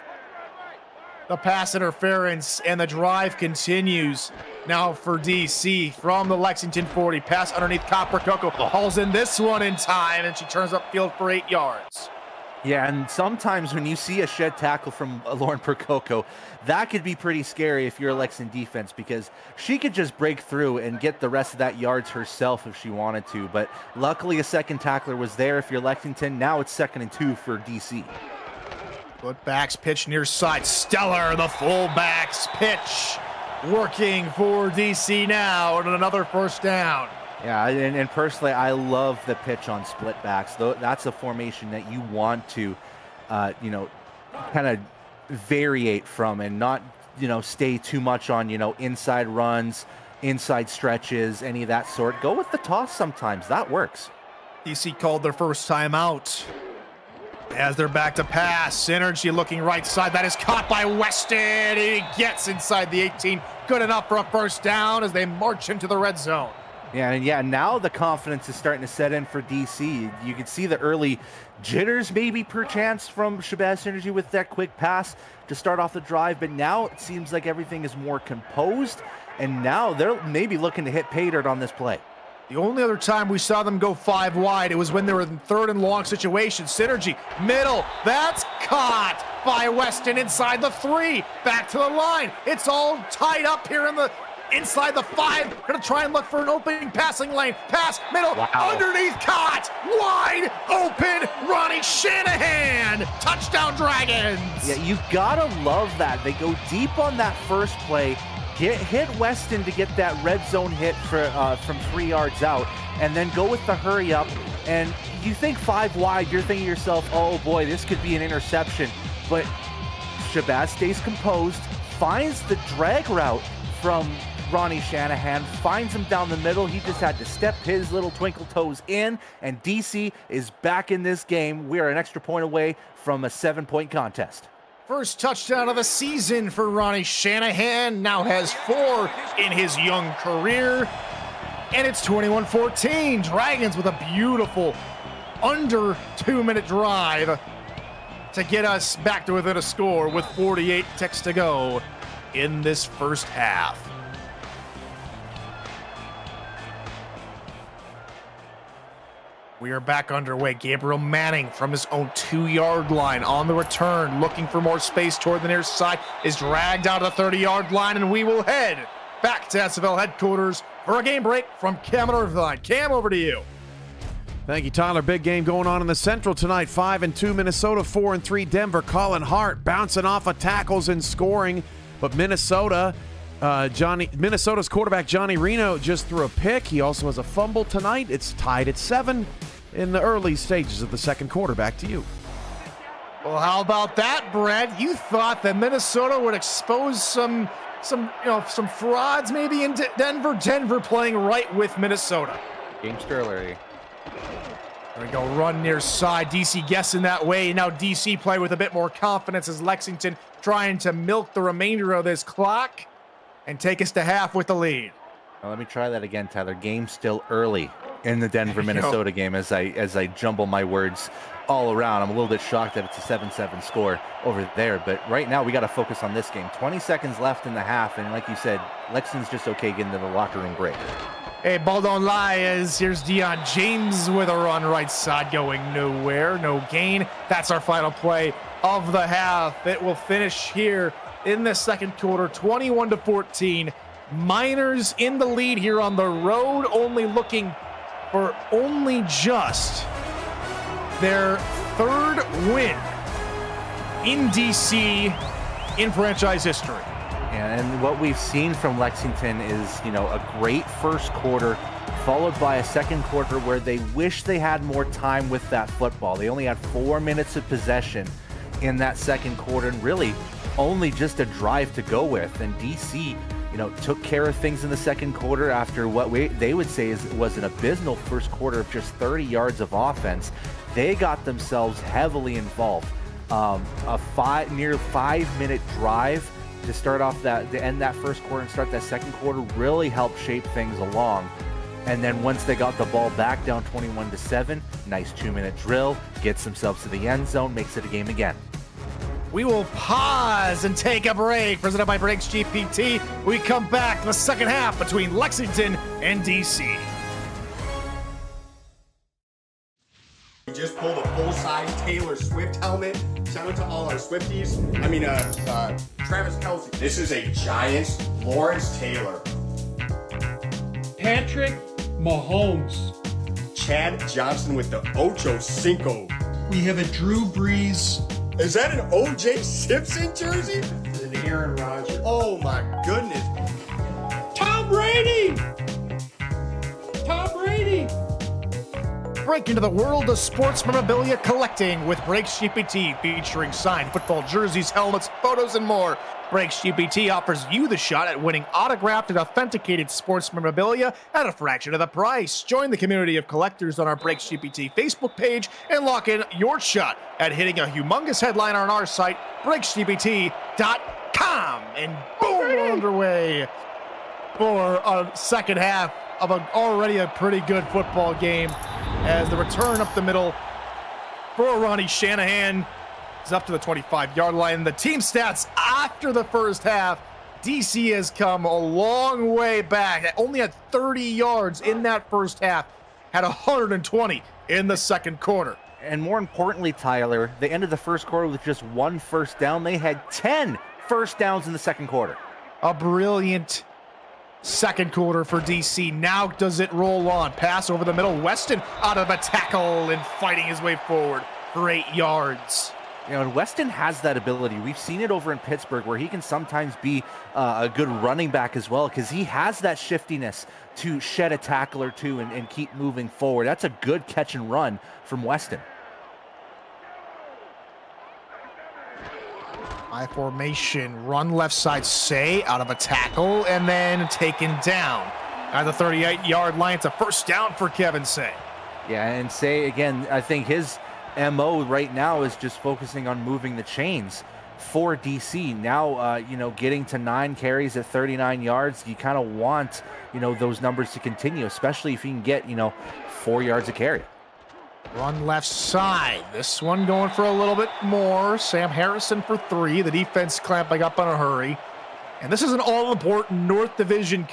the pass interference, and the drive continues now for DC from the Lexington 40. Pass underneath Copper Coco, hauls in this one in time, and she turns upfield for 8 yards. Yeah, and sometimes when you see a shed tackle from Lauren Prococo, that could be pretty scary if you're a Lexington defense, because she could just break through and get the rest of that yards herself if she wanted to. But luckily a second tackler was there if you're Lexington. Now it's 2nd and 2 for DC. Footbacks pitch near side. Stellar, the fullbacks pitch. Working for DC now, and another first down. Yeah, and personally, I love the pitch on split backs. That's a formation that you want to, kind of variate from, and not, stay too much on, inside runs, inside stretches, any of that sort. Go with the toss sometimes. That works. DC called their first timeout as they're back to pass. Synergy looking right side. That is caught by Weston. He gets inside the 18. Good enough for a first down as they march into the red zone. Yeah, now the confidence is starting to set in for DC. You can see the early jitters maybe perchance from Shabazz Synergy with that quick pass to start off the drive, but now it seems like everything is more composed, and now they're maybe looking to hit pay dirt on this play. The only other time we saw them go 5 wide, it was when they were in 3rd and long situation. Synergy, middle, that's caught by Weston inside the 3. Back to the line. It's all tied up here inside the 5, gonna try and look for an opening passing lane. Pass, middle, underneath, caught, wide open, Ronnie Shanahan, touchdown Dragons. Yeah, you gotta love that. They go deep on that first play, hit Weston to get that red zone hit from 3 yards out, and then go with the hurry up. And you think 5 wide, you're thinking to yourself, oh boy, this could be an interception. But Shabazz stays composed, finds the drag route from Ronnie Shanahan, finds him down the middle. He just had to step his little twinkle toes in, and DC is back in this game. We are an extra point away from a 7-point contest. First touchdown of the season for Ronnie Shanahan. Now has 4 in his young career. And it's 21-14. Dragons with a beautiful under 2-minute drive to get us back to within a score with 48 ticks to go in this first half. We are back underway. Gabriel Manning from his own 2-yard line on the return, looking for more space toward the near side, is dragged out of the 30-yard line, and we will head back to SFL headquarters for a game break from Cameron Irvine. Cam, over to you. Thank you, Tyler. Big game going on in the Central tonight. 5-2 Minnesota, 4-3 Denver. Colin Hart bouncing off of tackles and scoring, but Minnesota's quarterback Johnny Reno just threw a pick. He also has a fumble tonight. It's tied at 7 in the early stages of the second quarter. Back to you. Well, how about that, Brett? You thought that Minnesota would expose some frauds maybe in Denver. Denver playing right with Minnesota. Game still early. There we go, run near side. DC guessing that way. Now DC play with a bit more confidence as Lexington trying to milk the remainder of this clock and take us to half with the lead. Now, let me try that again, Tyler. Game still early in the Denver-Minnesota game as I jumble my words all around. I'm a little bit shocked that it's a 7-7 score over there, but right now we got to focus on this game. 20 seconds left in the half, and like you said, Lexington's just okay getting to the locker room break. Hey, ball don't lie as here's Deion James with a run right side going nowhere, no gain. That's our final play of the half. It will finish here in the second quarter, 21-14. Miners in the lead here on the road, only looking for just their third win in DC in franchise history. And what we've seen from Lexington is, a great first quarter, followed by a second quarter where they wish they had more time with that football. They only had 4 minutes of possession in that second quarter, and really only just a drive to go with. And DC, took care of things in the second quarter after what they would say was an abysmal first quarter of just 30 yards of offense. They got themselves heavily involved. Near 5 minute drive to start off to end that first quarter and start that second quarter really helped shape things along. And then once they got the ball back down 21-7, nice 2 minute drill, gets themselves to the end zone, makes it a game again. We will pause and take a break. Presented by Breaks GPT. We come back the second half between Lexington and DC. We just pulled a full-size Taylor Swift helmet. Shout out to all our Swifties. Travis Kelce. This is a Giants Lawrence Taylor. Patrick Mahomes. Chad Johnson with the Ocho Cinco. We have a Drew Brees. Is that an O.J. Simpson jersey? An Aaron Rodgers. Oh my goodness. Tom Brady. Tom Brady. Break into the world of sports memorabilia collecting with Breaks GPT, featuring signed football jerseys, helmets, photos, and more. Breaks GPT offers you the shot at winning autographed and authenticated sports memorabilia at a fraction of the price. Join the community of collectors on our Breaks GPT Facebook page and lock in your shot at hitting a humongous headline on our site, breaksgpt.com. And boom, we're underway for a second half of already a pretty good football game, as the return up the middle for Ronnie Shanahan is up to the 25-yard line. The team stats after the first half, DC has come a long way back. Only had 30 yards in that first half, had 120 in the second quarter. And more importantly, Tyler, they ended the first quarter with just 1 first down. They had 10 first downs in the second quarter. A brilliant second quarter for DC. Now does it roll on? Pass over the middle. Weston out of a tackle and fighting his way forward for 8 yards. And Weston has that ability. We've seen it over in Pittsburgh where he can sometimes be a good running back as well, because he has that shiftiness to shed a tackle or two and keep moving forward. That's a good catch and run from Weston. High formation, run left side, Say out of a tackle and then taken down at the 38-yard line. It's a first down for Kevin Say. Yeah, and Say, again, I think his MO right now is just focusing on moving the chains for DC. Now, getting to 9 carries at 39 yards, you kind of want, those numbers to continue, especially if you can get, 4 yards a carry. Run left side. This one going for a little bit more. Sam Harrison for 3. The defense clamping up on a hurry. And this is an all-important North Division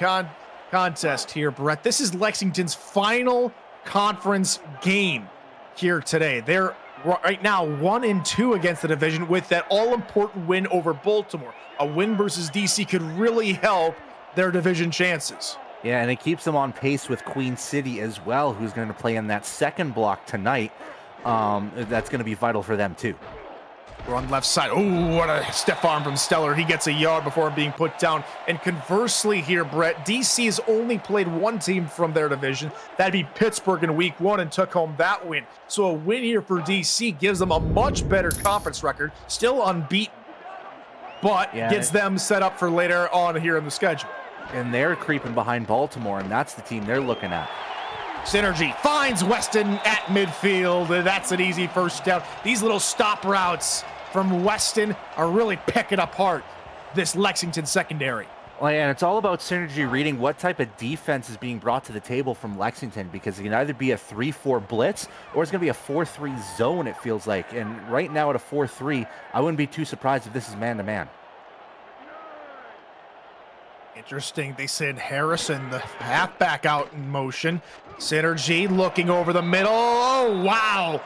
contest here, Brett. This is Lexington's final conference game here today. They're right now 1-2 against the division with that all-important win over Baltimore. A win versus DC could really help their division chances. Yeah, and it keeps them on pace with Queen City as well, who's going to play in that second block tonight. That's going to be vital for them too. Run left side. Oh, what a stiff arm from Stellar. He gets a yard before being put down. And conversely here, Brett, DC has only played one team from their division. That'd be Pittsburgh in week 1 and took home that win. So a win here for DC gives them a much better conference record, still unbeaten, but gets them set up for later on here in the schedule. And they're creeping behind Baltimore, and that's the team they're looking at. Synergy finds Weston at midfield. That's an easy first down. These little stop routes from Weston are really picking apart this Lexington secondary. Well, and it's all about Synergy reading what type of defense is being brought to the table from Lexington, because it can either be a 3-4 blitz or it's going to be a 4-3 zone, it feels like. And right now at a 4-3, I wouldn't be too surprised if this is man-to-man. Interesting. They send Harrison, the halfback, out in motion. Synergy looking over the middle. Oh, wow.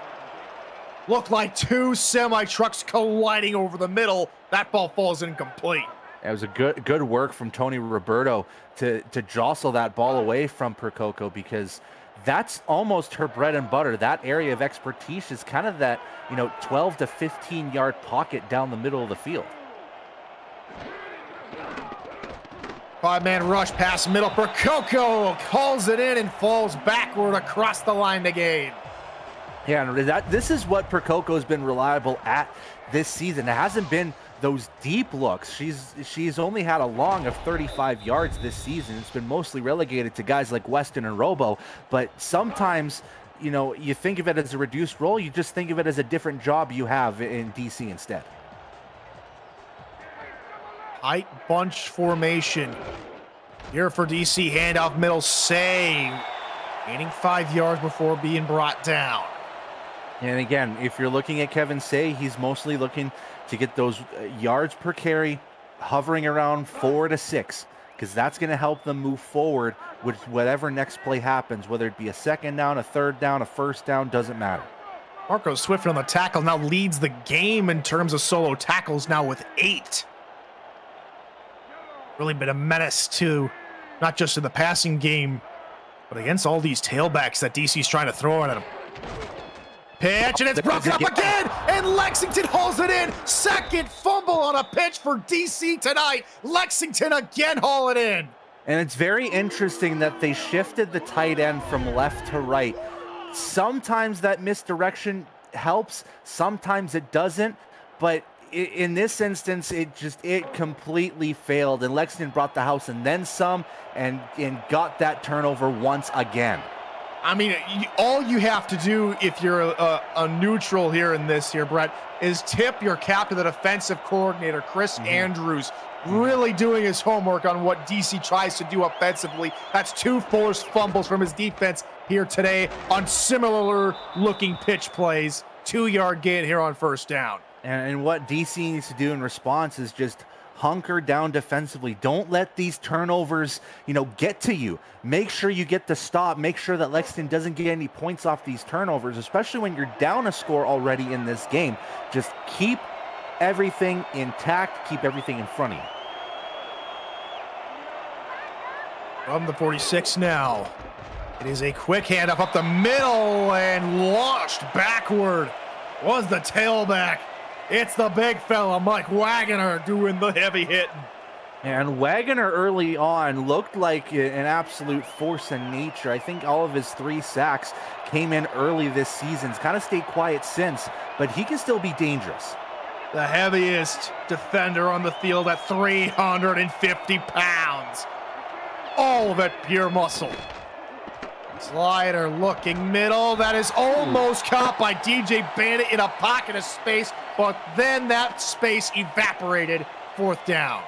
Looked like two semi-trucks colliding over the middle. That ball falls incomplete. It was a good work from Tony Roberto to jostle that ball away from Percoco, because that's almost her bread and butter. That area of expertise is kind of that, 12 to 15 yard pocket down the middle of the field. 5-man rush past middle. Percoco calls it in and falls backward across the line to gain. Yeah, and this is what Percoco has been reliable at this season. It hasn't been those deep looks. She's only had a long of 35 yards this season. It's been mostly relegated to guys like Weston and Robo, but sometimes, you think of it as a reduced role, you just think of it as a different job you have in DC instead. Tight bunch formation. Here for DC, handoff middle, Say gaining 5 yards before being brought down. And again, if you're looking at Kevin Say, he's mostly looking to get those yards per carry hovering around 4 to 6, because that's going to help them move forward with whatever next play happens, whether it be a second down, a third down, a first down, doesn't matter. Marco Swift on the tackle now leads the game in terms of solo tackles, now with 8. Really been a menace too, not just in the passing game, but against all these tailbacks that DC's trying to throw at him. Pitch, and it's broken up again, and Lexington hauls it in. Second fumble on a pitch for DC tonight. Lexington again haul it in. And it's very interesting that they shifted the tight end from left to right. Sometimes that misdirection helps, sometimes it doesn't, but in this instance, it completely failed, and Lexington brought the house and then some, and got that turnover once again. I mean, all you have to do if you're a neutral here in this here, Brett, is tip your cap to the defensive coordinator, Chris Andrews, really doing his homework on what DC tries to do offensively. That's 2 forced fumbles from his defense here today on similar looking pitch plays. 2-yard gain here on first down. And what DC needs to do in response is just hunker down defensively. Don't let these turnovers, get to you. Make sure you get the stop. Make sure that Lexington doesn't get any points off these turnovers, especially when you're down a score already in this game. Just keep everything intact. Keep everything in front of you. From the 46 now. It is a quick handoff up the middle and launched backward. Was the tailback. It's the big fella, Mike Wagoner, doing the heavy hitting. And Wagoner early on looked like an absolute force in nature. I think all of his 3 sacks came in early this season. He's kind of stayed quiet since, but he can still be dangerous. The heaviest defender on the field at 350 pounds. All of it pure muscle. Slider looking middle. That is almost caught by DJ Bandit in a pocket of space, but then that space evaporated. 4th down.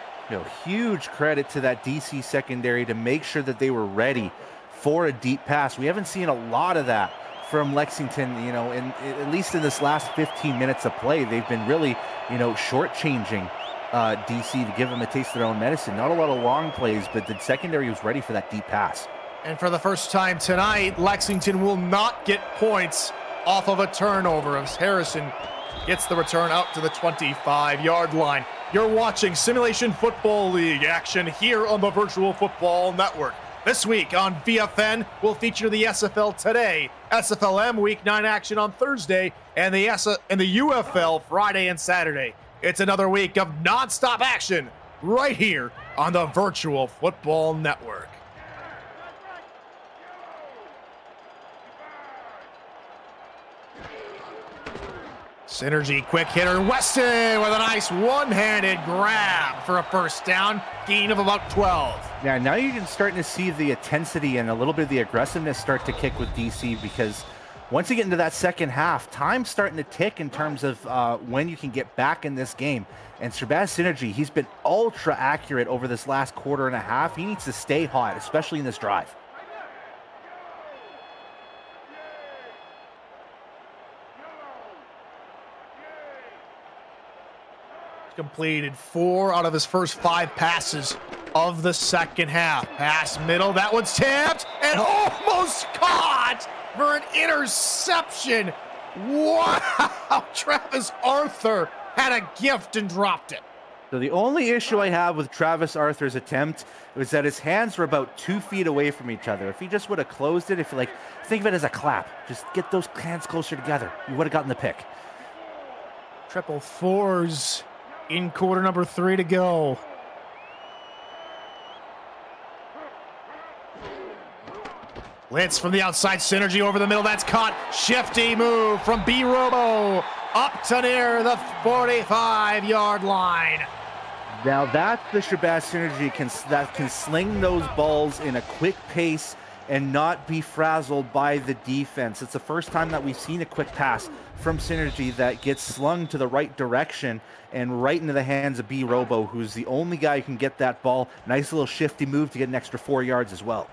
Huge credit to that DC secondary to make sure that they were ready for a deep pass. We haven't seen a lot of that from Lexington, at least in this last 15 minutes of play. They've been really, shortchanging DC to give them a taste of their own medicine. Not a lot of long plays, but the secondary was ready for that deep pass. And for the first time tonight, Lexington will not get points off of a turnover as Harrison gets the return out to the 25-yard line. You're watching Simulation Football League action here on the Virtual Football Network. This week on VFN, we'll feature the SFL today, SFLM Week 9 action on Thursday, and the UFL Friday and Saturday. It's another week of nonstop action right here on the Virtual Football Network. Synergy, quick hitter, Weston with a nice one-handed grab for a first down, gain of about 12. Yeah, now you're starting to see the intensity and a little bit of the aggressiveness start to kick with DC, because once you get into that second half, time's starting to tick in terms of when you can get back in this game. And Shabazz Synergy, he's been ultra accurate over this last quarter and a half. He needs to stay hot, especially in this drive. Completed 4 out of his first 5 passes of the second half. Pass middle, that one's tipped and almost caught for an interception. Wow, Travis Arthur had a gift and dropped it. So the only issue I have with Travis Arthur's attempt was that his hands were about 2 feet away from each other. If he just would have closed it, if you think of it as a clap, just get those hands closer together, you would have gotten the pick. Triple fours in quarter number 3 to go. Blitz from the outside, Synergy over the middle, that's caught. Shifty move from B Robo up to near the 45-yard line. Now that's the Shabazz Synergy that can sling those balls in a quick pace and not be frazzled by the defense. It's the first time that we've seen a quick pass from Synergy that gets slung to the right direction and right into the hands of B Robo, who's the only guy who can get that ball. Nice little shifty move to get an extra 4 yards as well.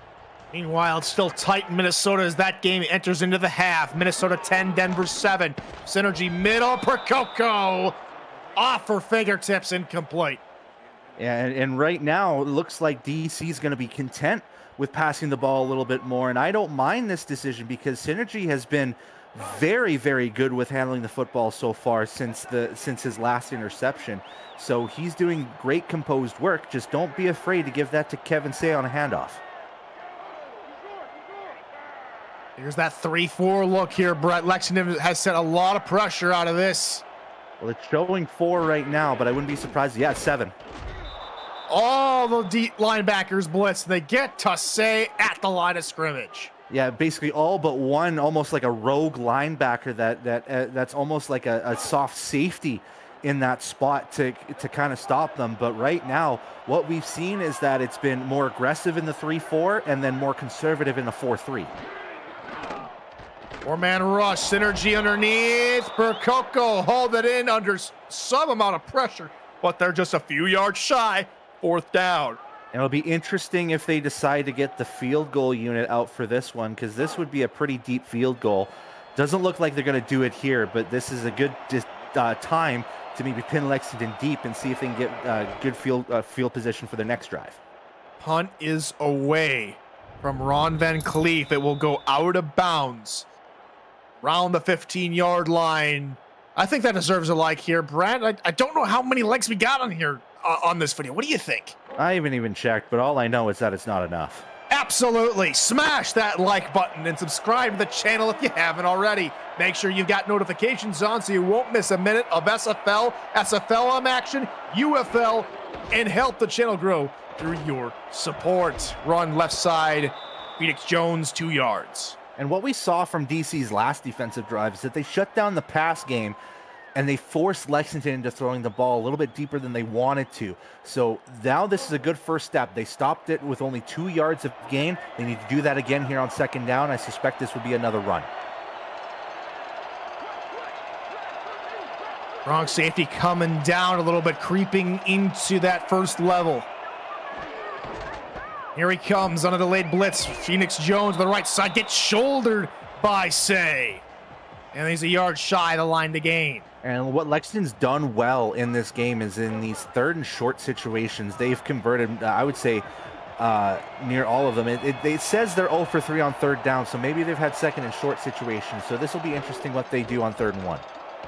Meanwhile, it's still tight in Minnesota as that game enters into the half. Minnesota 10, Denver 7. Synergy middle, Percoco off her fingertips, incomplete. Yeah, and right now it looks like DC is going to be content with passing the ball a little bit more, and I don't mind this decision because Synergy has been very, very good with handling the football so far since his last interception. So he's doing great composed work. Just don't be afraid to give that to Kevin Say on a handoff. Here's that 3-4 look here, Brett. Lexington has set a lot of pressure out of this. Well, it's showing 4 right now, but I wouldn't be surprised. Yeah, 7. All the deep linebackers blitz. They get to Say at the line of scrimmage. Yeah, basically all but one, almost like a rogue linebacker that's almost like a soft safety in that spot to kind of stop them. But right now, what we've seen is that it's been more aggressive in the 3-4 and then more conservative in the 4-3. 4-man rush, Synergy underneath. Percoco hold it in under some amount of pressure, but they're just a few yards shy. 4th down. And it'll be interesting if they decide to get the field goal unit out for this one, because this would be a pretty deep field goal. Doesn't look like they're going to do it here, but this is a good time to maybe pin Lexington deep and see if they can get good field position for the next drive. Punt is away from Ron Van Cleef. It will go out of bounds around the 15-yard line. I think that deserves a like here, Brad. I don't know how many likes we got on here on this video. What do you think? I haven't even checked, but all I know is that it's not enough. Absolutely. Smash that like button and subscribe to the channel if you haven't already. Make sure you've got notifications on so you won't miss a minute of SFL, SFL action, UFL, and help the channel grow through your support. Run left side, Phoenix Jones 2 yards. And what we saw from DC's last defensive drive is that they shut down the pass game and they forced Lexington into throwing the ball a little bit deeper than they wanted to. So now this is a good first step. They stopped it with only 2 yards of gain. They need to do that again here on 2nd down. I suspect this would be another run. Strong safety coming down a little bit, creeping into that first level. Here he comes on a delayed blitz. Phoenix Jones on the right side gets shouldered by Say. And he's a yard shy of the line to gain. And what Lexington's done well in this game is in these 3rd and short situations, they've converted, I would say, near all of them. It says they're 0 for 3 on 3rd down, so maybe they've had 2nd and short situations. So this will be interesting what they do on 3rd and 1.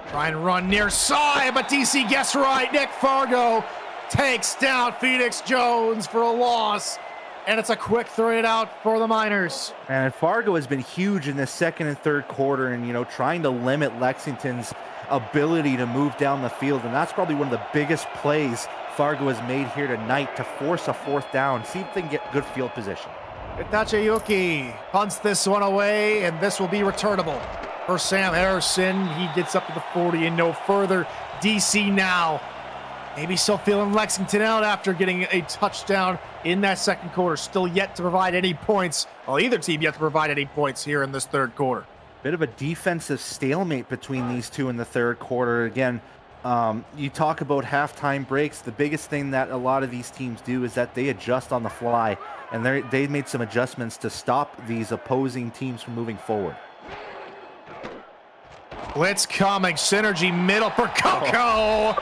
Try and run near side, but DC gets right. Nick Fargo takes down Phoenix Jones for a loss. And it's a quick 3-and-out for the Miners. And Fargo has been huge in the 2nd and 3rd quarter and, trying to limit Lexington's ability to move down the field. And that's probably one of the biggest plays Fargo has made here tonight to force a 4th down. See if they can get good field position. Itachi Yuki punts this one away, and this will be returnable. for Sam Harrison. He gets up to the 40 and no further. DC now maybe still feeling Lexington out after getting a touchdown in that second quarter. Still yet to provide any points. Well, either team yet to provide any points here in this third quarter. Bit of a defensive stalemate between these two in the third quarter. Again, you talk about halftime breaks. The biggest thing that a lot of these teams do is that they adjust on the fly, and they made some adjustments to stop these opposing teams from moving forward. Blitz coming, synergy middle for Coco.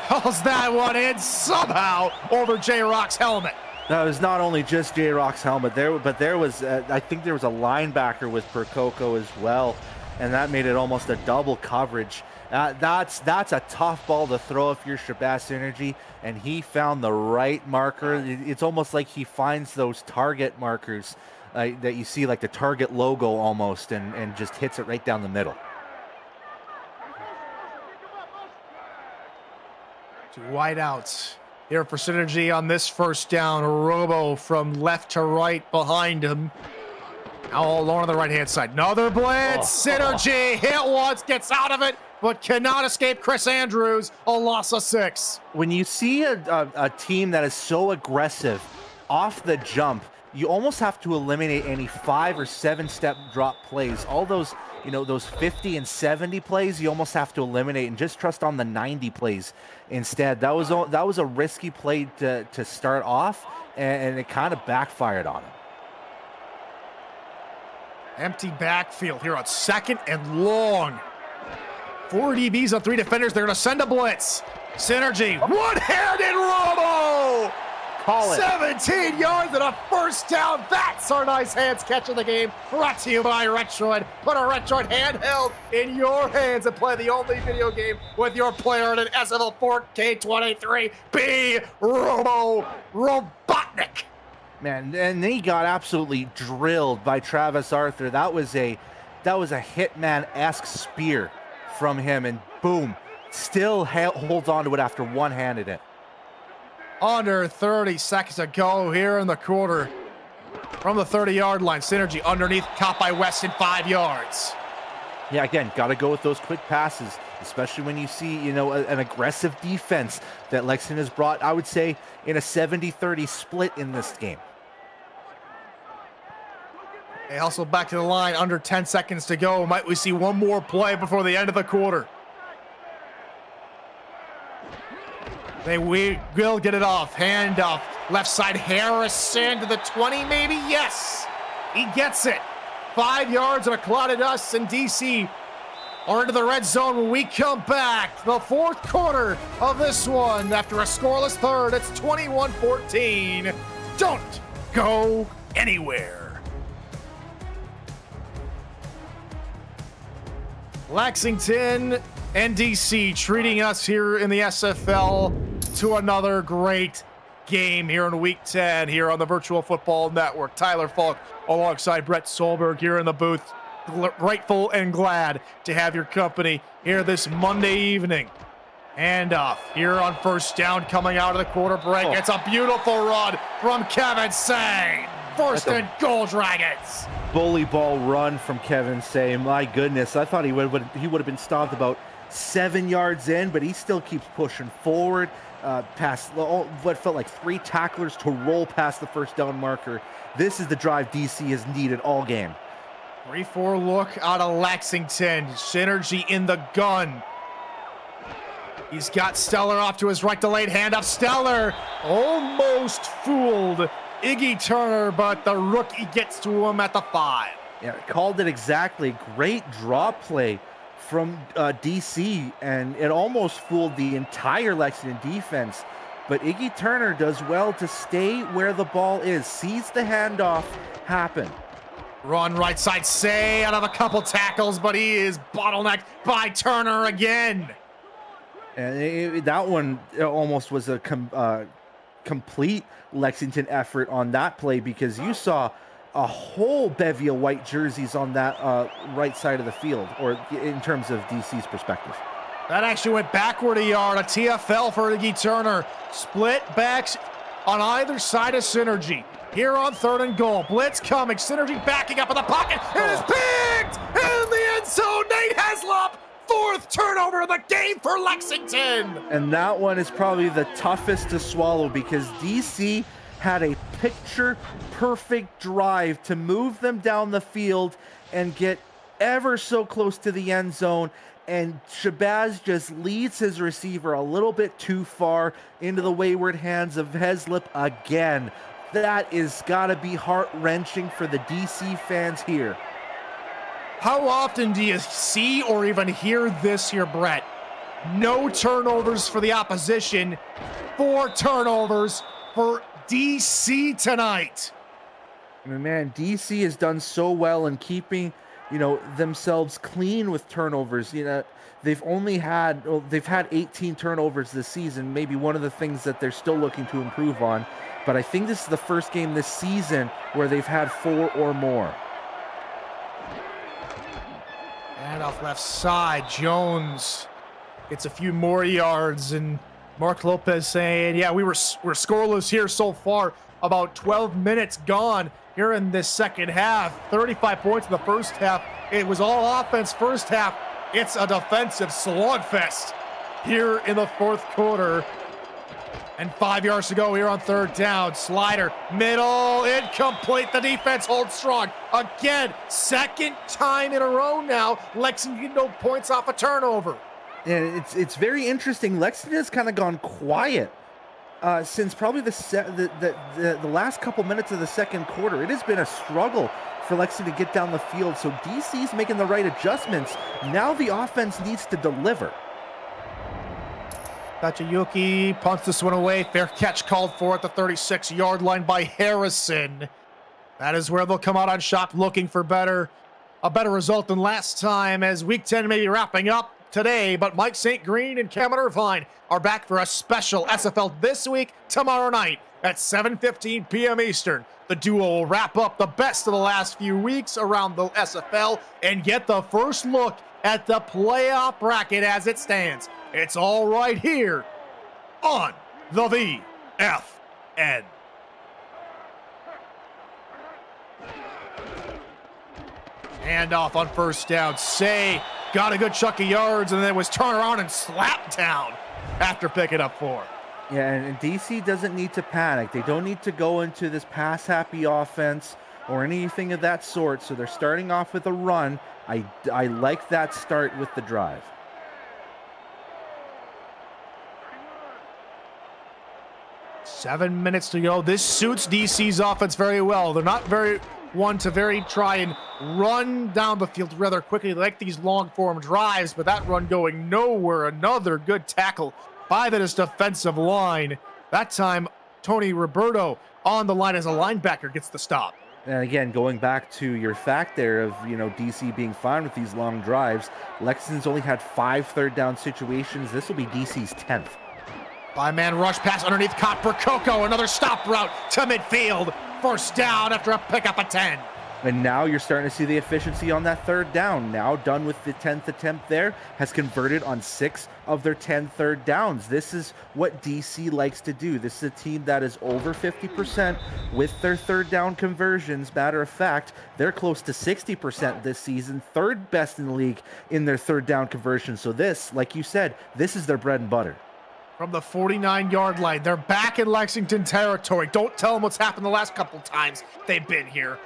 How's that one in somehow over J-Rock's helmet? No, it was not only just J-Rock's helmet but there was, I think there was a linebacker with Percoco as well, and that made it almost a double coverage. That's a tough ball to throw if you're Shabazz Synergy, and he found the right marker. It's almost like he finds those target markers that you see, like the Target logo almost, and just hits it right down the middle. Two wideouts here for Synergy on this first down. Robo from left to right behind him. Now all alone on the right-hand side. Another blitz. Synergy hit once, gets out of it, but cannot escape Chris Andrews. A loss of 6. When you see a team that is so aggressive off the jump, you almost have to eliminate any 5 or 7 step drop plays. All those, those 50 and 70 plays, you almost have to eliminate and just trust on the 90 plays instead. That was a risky play to start off, and it kind of backfired on him. Empty backfield here on second and long. 4 DBs on 3 defenders. They're going to send a blitz. Synergy, one-handed Robo! Call it. 17 yards and a first down. That's our nice hands catch of the game. Brought to you by Retroid. Put a Retroid handheld in your hands and play the only video game with your player in an SFL 4K23. Be Robo Robotnik. Man, and he got absolutely drilled by Travis Arthur. That was a Hitman-esque spear from him, and boom, still holds on to it after one-handed it. Under 30 seconds to go here in the quarter. From the 30-yard line, Synergy underneath, caught by Weston, 5 yards. Yeah, again, got to go with those quick passes, especially when you see, an aggressive defense that Lexington has brought, I would say, in a 70-30 split in this game. They hustle back to the line, under 10 seconds to go. Might we see one more play before the end of the quarter? We will get it off. Handoff. Left side, Harrison to the 20, maybe? Yes. He gets it. 5 yards and a cloud of dust, and DC are into the red zone when we come back. The fourth quarter of this one. After a scoreless third, it's 21-14. Don't go anywhere. Lexington and DC treating us here in the SFL to another great game here in Week 10 here on the Virtual Football Network. Tyler Falk alongside Brett Solberg here in the booth. Grateful and glad to have your company here this Monday evening. Handoff here on first down coming out of the quarter break. It's a beautiful run from Kevin Sang. First and goal, Dragons. Bully ball run from Kevin Say. My goodness, I thought he would have been stopped about 7 yards in, but he still keeps pushing forward past what felt like 3 tacklers to roll past the first down marker. This is the drive DC has needed all game. 3-4 look out of Lexington. Synergy in the gun. He's got Stellar off to his right, delayed handoff. Stellar almost fooled Iggy Turner, but the rookie gets to him at the 5. Yeah, called it exactly. Great draw play from DC, and it almost fooled the entire Lexington defense. But Iggy Turner does well to stay where the ball is, sees the handoff happen. Run right side, Say out of a couple tackles, but he is bottlenecked by Turner again. And that one almost was a complete Lexington effort on that play, because you saw a whole bevy of white jerseys on that right side of the field, or in terms of DC's perspective. That actually went backward a yard. A TFL for Iggy Turner. Split backs on either side of Synergy. Here on 3rd and goal. Blitz coming. Synergy backing up in the pocket. It is picked in the end zone. Nate Heslop, fourth turnover of the game for Lexington. And that one is probably the toughest to swallow because DC had a picture-perfect drive to move them down the field and get ever so close to the end zone. And Shabazz just leads his receiver a little bit too far into the wayward hands of Heslop again. That is gotta be heart-wrenching for the DC fans here. How often do you see or even hear this here, Brett? No turnovers for the opposition, 4 turnovers for DC tonight. I mean, man, DC has done so well in keeping, themselves clean with turnovers. They've had 18 turnovers this season. Maybe one of the things that they're still looking to improve on. But I think this is the first game this season where they've had 4 or more. And off left side, Jones gets a few more yards, and Mark Lopez saying, yeah, we're scoreless here so far. About 12 minutes gone here in this second half. 35 points in the first half. It was all offense first half. It's a defensive slugfest here in the fourth quarter. And 5 yards to go here on third down. Slider, middle, incomplete. The defense holds strong. Again, second time in a row now. Lexington no points off a turnover. And it's very interesting. Lexington has kind of gone quiet since probably the last couple minutes of the second quarter. It has been a struggle for Lexington to get down the field. So DC's making the right adjustments. Now the offense needs to deliver. Tachiyuki punts this one away. Fair catch called for at the 36-yard line by Harrison. That is where they'll come out on shop looking for a better result than last time, as Week 10 may be wrapping up today. But Mike St. Green and Cameron Irvine are back for a special SFL this week, tomorrow night at 7:15 p.m. Eastern. The duo will wrap up the best of the last few weeks around the SFL and get the first look at the playoff bracket as it stands. It's all right here on the VFN. Handoff on first down. Say got a good chunk of yards and then was turned around and slapped down after picking up 4. Yeah, and DC doesn't need to panic. They don't need to go into this pass-happy offense or anything of that sort. So they're starting off with a run. I like that start with the drive. Seven minutes to go. This suits DC's offense very well. They're not one to try and run down the field rather quickly. They like these long form drives, but that run going nowhere. Another good tackle by this defensive line. That time, Tony Roberto on the line as a linebacker gets the stop. And again, going back to your fact there of, DC being fine with these long drives, Lexington's only had 5 third down situations. This will be DC's 10th. 5-man rush pass underneath Coco. Another stop route to midfield. First down after a pickup of 10. And now you're starting to see the efficiency on that third down. Now done with the 10th attempt there, has converted on 6 of their 10 third downs. This is what DC likes to do. This is a team that is over 50% with their third down conversions. Matter of fact, they're close to 60% this season, third best in the league in their third down conversion. So this, like you said, this is their bread and butter. From the 49-yard line, they're back in Lexington territory. Don't tell them what's happened the last couple times they've been here.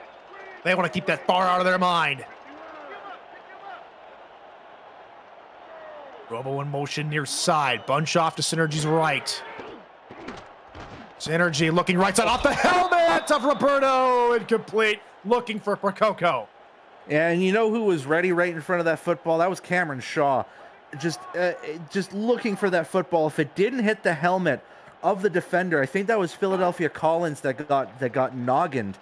They want to keep that far out of their mind. Robo in motion near side. Bunch off to Synergy's right. Synergy looking right side off the helmet of Roberto. Incomplete. Looking for Prococo. And you know who was ready right in front of that football? That was Cameron Shaw. Just looking for that football. If it didn't hit the helmet of the defender, I think that was Philadelphia Collins that got noggined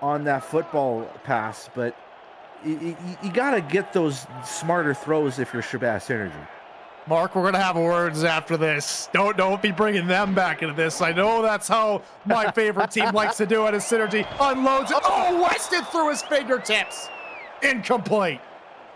on that football pass. But you got to get those smarter throws if you're Shabazz Synergy. Mark, we're going to have words after this. Don't be bringing them back into this. I know that's how my favorite team likes to do it, as Synergy unloads it. Oh, Weston through his fingertips. Incomplete.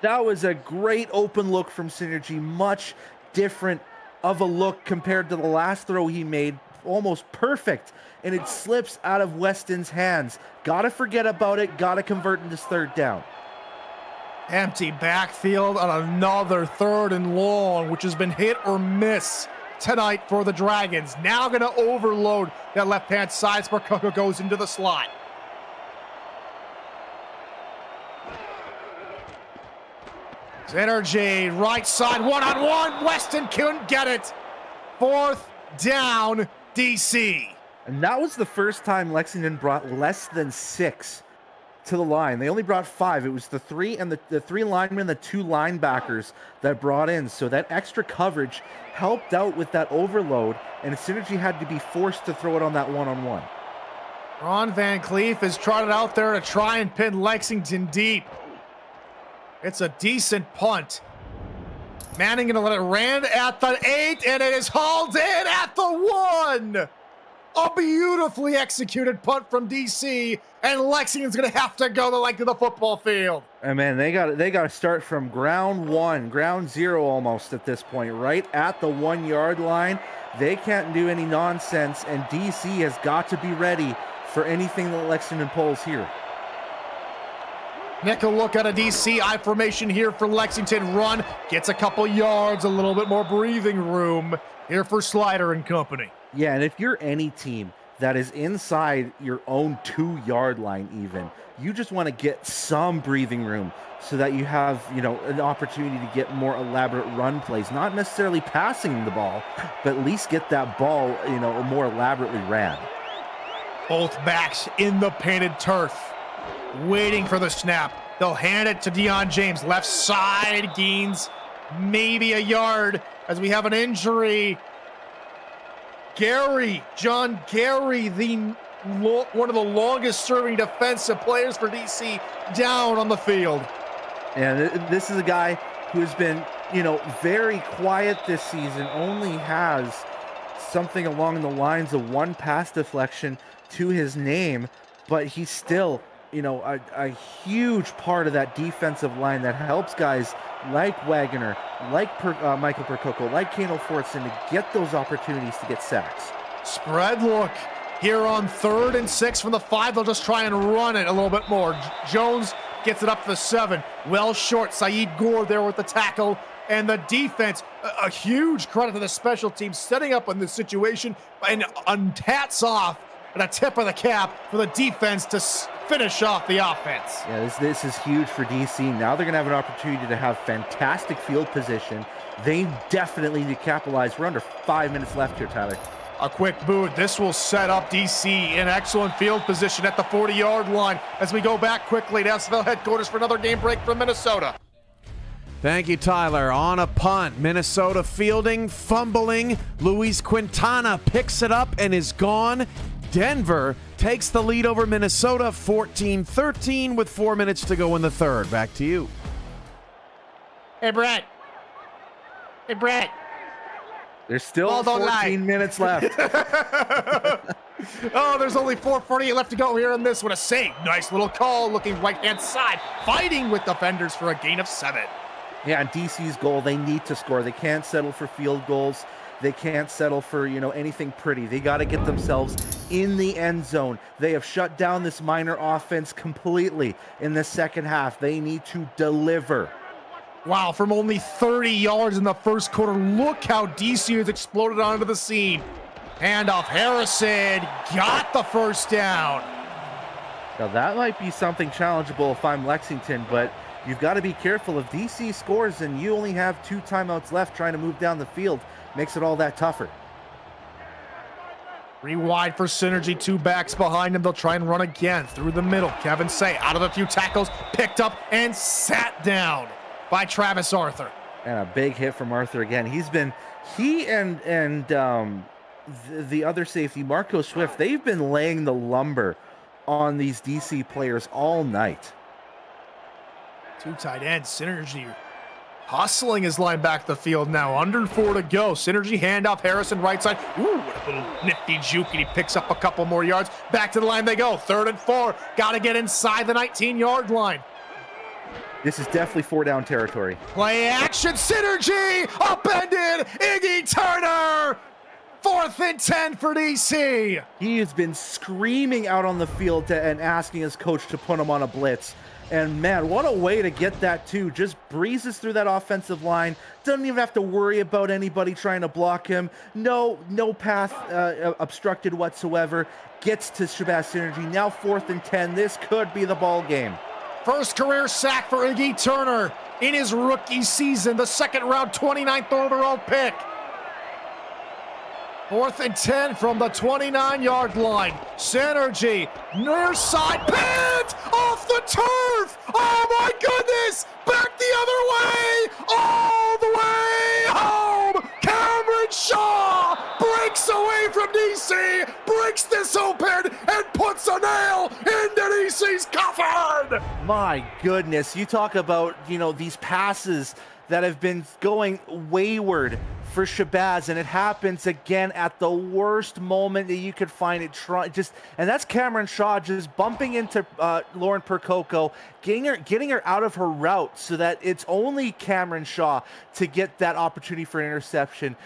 That was a great open look from Synergy. Much different of a look compared to the last throw he made. Almost perfect. And it slips out of Weston's hands. Got to forget about it. Got to convert in this third down. Empty backfield on another 3rd and long, which has been hit or miss tonight for the Dragons. Now going to overload that left-hand side. Percoco goes into the slot. Synergy, right side, one-on-one. Weston couldn't get it. 4th down, DC. And that was the first time Lexington brought less than 6 to the line. They only brought 5. It was the 3 and the 3 linemen, the 2 linebackers that brought in. So that extra coverage helped out with that overload, and Synergy had to be forced to throw it on that one-on-one. Ron Van Cleef is trotted out there to try and pin Lexington deep. It's a decent punt. Manning going to let it land at the 8, and it is hauled in at the 1. A beautifully executed punt from DC, and Lexington's going to have to go the length of the football field. And man, they got to start from ground 1, ground 0 almost at this point, right at the 1-yard line. They can't do any nonsense, and DC has got to be ready for anything that Lexington pulls here. Nickel look at a DC I formation here for Lexington. Run, gets a couple yards, a little bit more breathing room here for Slider and company. Yeah, and if you're any team that is inside your own 2-yard line even, you just want to get some breathing room so that you have, an opportunity to get more elaborate run plays. Not necessarily passing the ball, but at least get that ball, more elaborately ran. Both backs in the painted turf, waiting for the snap. They'll hand it to Deion James. Left side gains maybe a yard as we have an injury. John Gary, one of the longest serving defensive players for DC, down on the field. And this is a guy who has been, very quiet this season, only has something along the lines of 1 pass deflection to his name, but he's still, a huge part of that defensive line that helps guys like Wagner, like Michael Percoco, like Kano Fortson to get those opportunities to get sacks. Spread look here on 3rd and 6 from the 5. They'll just try and run it a little bit more. Jones gets it up to the 7. Well short. Saeed Gore there with the tackle. And the defense, a huge credit to the special team setting up on this situation. And hats off and a tip of the cap for the defense to finish off the offense. Yeah, this is huge for DC. Now they're going to have an opportunity to have fantastic field position. They definitely need to capitalize. We're under 5 minutes left here, Tyler. A quick boot. This will set up DC in excellent field position at the 40-yard line as we go back quickly to SFL headquarters for another game break from Minnesota. Thank you, Tyler. On a punt, Minnesota fielding, fumbling. Luis Quintana picks it up and is gone. Denver takes the lead over Minnesota 14-13 with 4 minutes to go in the 3rd. Back to you. Hey, Brett. There's still 14 minutes left. Oh, there's only 4:48 left to go here in this one. A save. Nice little call, looking right-hand side. Fighting with defenders for a gain of 7. Yeah, and DC's goal, they need to score. They can't settle for field goals. They can't settle for, anything pretty. They got to get themselves in the end zone. They have shut down this minor offense completely in the second half. They need to deliver. Wow, from only 30 yards in the first quarter, look how DC has exploded onto the scene. Handoff, Harrison got the first down. Now that might be something challengeable if I'm Lexington, but you've got to be careful. If DC scores and you only have 2 timeouts left trying to move down the field, makes it all that tougher. Rewind for Synergy, 2 backs behind him. They'll try and run again through the middle. Kevin Say out of a few tackles, picked up and sat down by Travis Arthur. And a big hit from Arthur again. He and the other safety, Marco Swift, they've been laying the lumber on these DC players all night. 2 tight ends, Synergy hustling his line back the field now. Under 4 to go. Synergy handoff, Harrison right side. Ooh, what a little nifty juke, and he picks up a couple more yards. Back to the line they go. 3rd and 4. Got to get inside the 19-yard line. This is definitely 4 down territory. Play action, Synergy, upended, Iggy Turner 4th and 10 for DC. He has been screaming out on the field and asking his coach to put him on a blitz. And man, what a way to get that too. Just breezes through that offensive line. Doesn't even have to worry about anybody trying to block him. No path obstructed whatsoever. Gets to Shabazz Synergy. Now 4th and 10. This could be the ball game. First career sack for Iggy Turner in his rookie season. The 2nd round, 29th overall pick. 4th and 10 from the 29-yard line. Synergy, near side, pinned off the turf. Oh my goodness! Back the other way, all the way home. Cameron Shaw breaks away from DC, breaks this open, and puts a nail into DC's coffin. My goodness, you talk about, these passes that have been going wayward for Shabazz, and it happens again at the worst moment that you could find it. And that's Cameron Shaw just bumping into Lauren Percoco, getting her out of her route so that it's only Cameron Shaw to get that opportunity for an interception.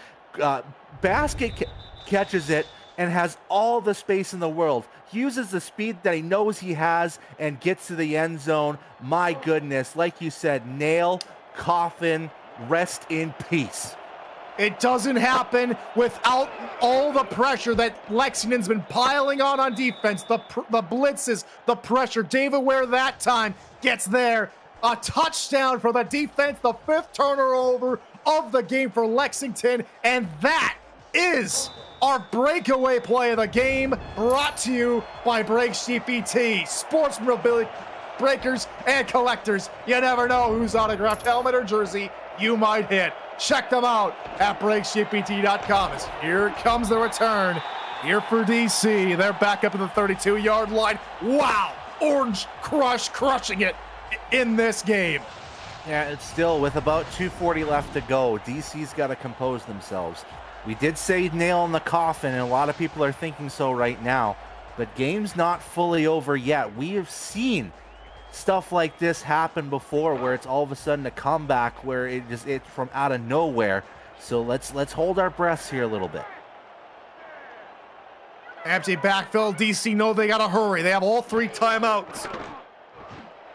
Basket catches it and has all the space in the world. Uses the speed that he knows he has and gets to the end zone. My goodness, like you said, nail, coffin, rest in peace. It doesn't happen without all the pressure that Lexington's been piling on defense, the blitzes, the pressure. David Ware that time gets there. A touchdown for the defense, the 5th turnover of the game for Lexington, and that is our breakaway play of the game, brought to you by Breaks GPT, sports mobility breakers and collectors. You never know whose autographed helmet or jersey you might hit. Check them out at breaksgpt.com. As here comes the return. Here for DC. They're back up to the 32-yard line. Wow! Orange Crush crushing it in this game. Yeah, it's still with about 2:40 left to go. DC's got to compose themselves. We did say nail in the coffin, and a lot of people are thinking so right now. But game's not fully over yet. We have seen stuff like this happen before, where it's all of a sudden a comeback where it's from out of nowhere. So let's hold our breaths here a little bit. Empty backfield. DC know they gotta hurry. They have all 3 timeouts.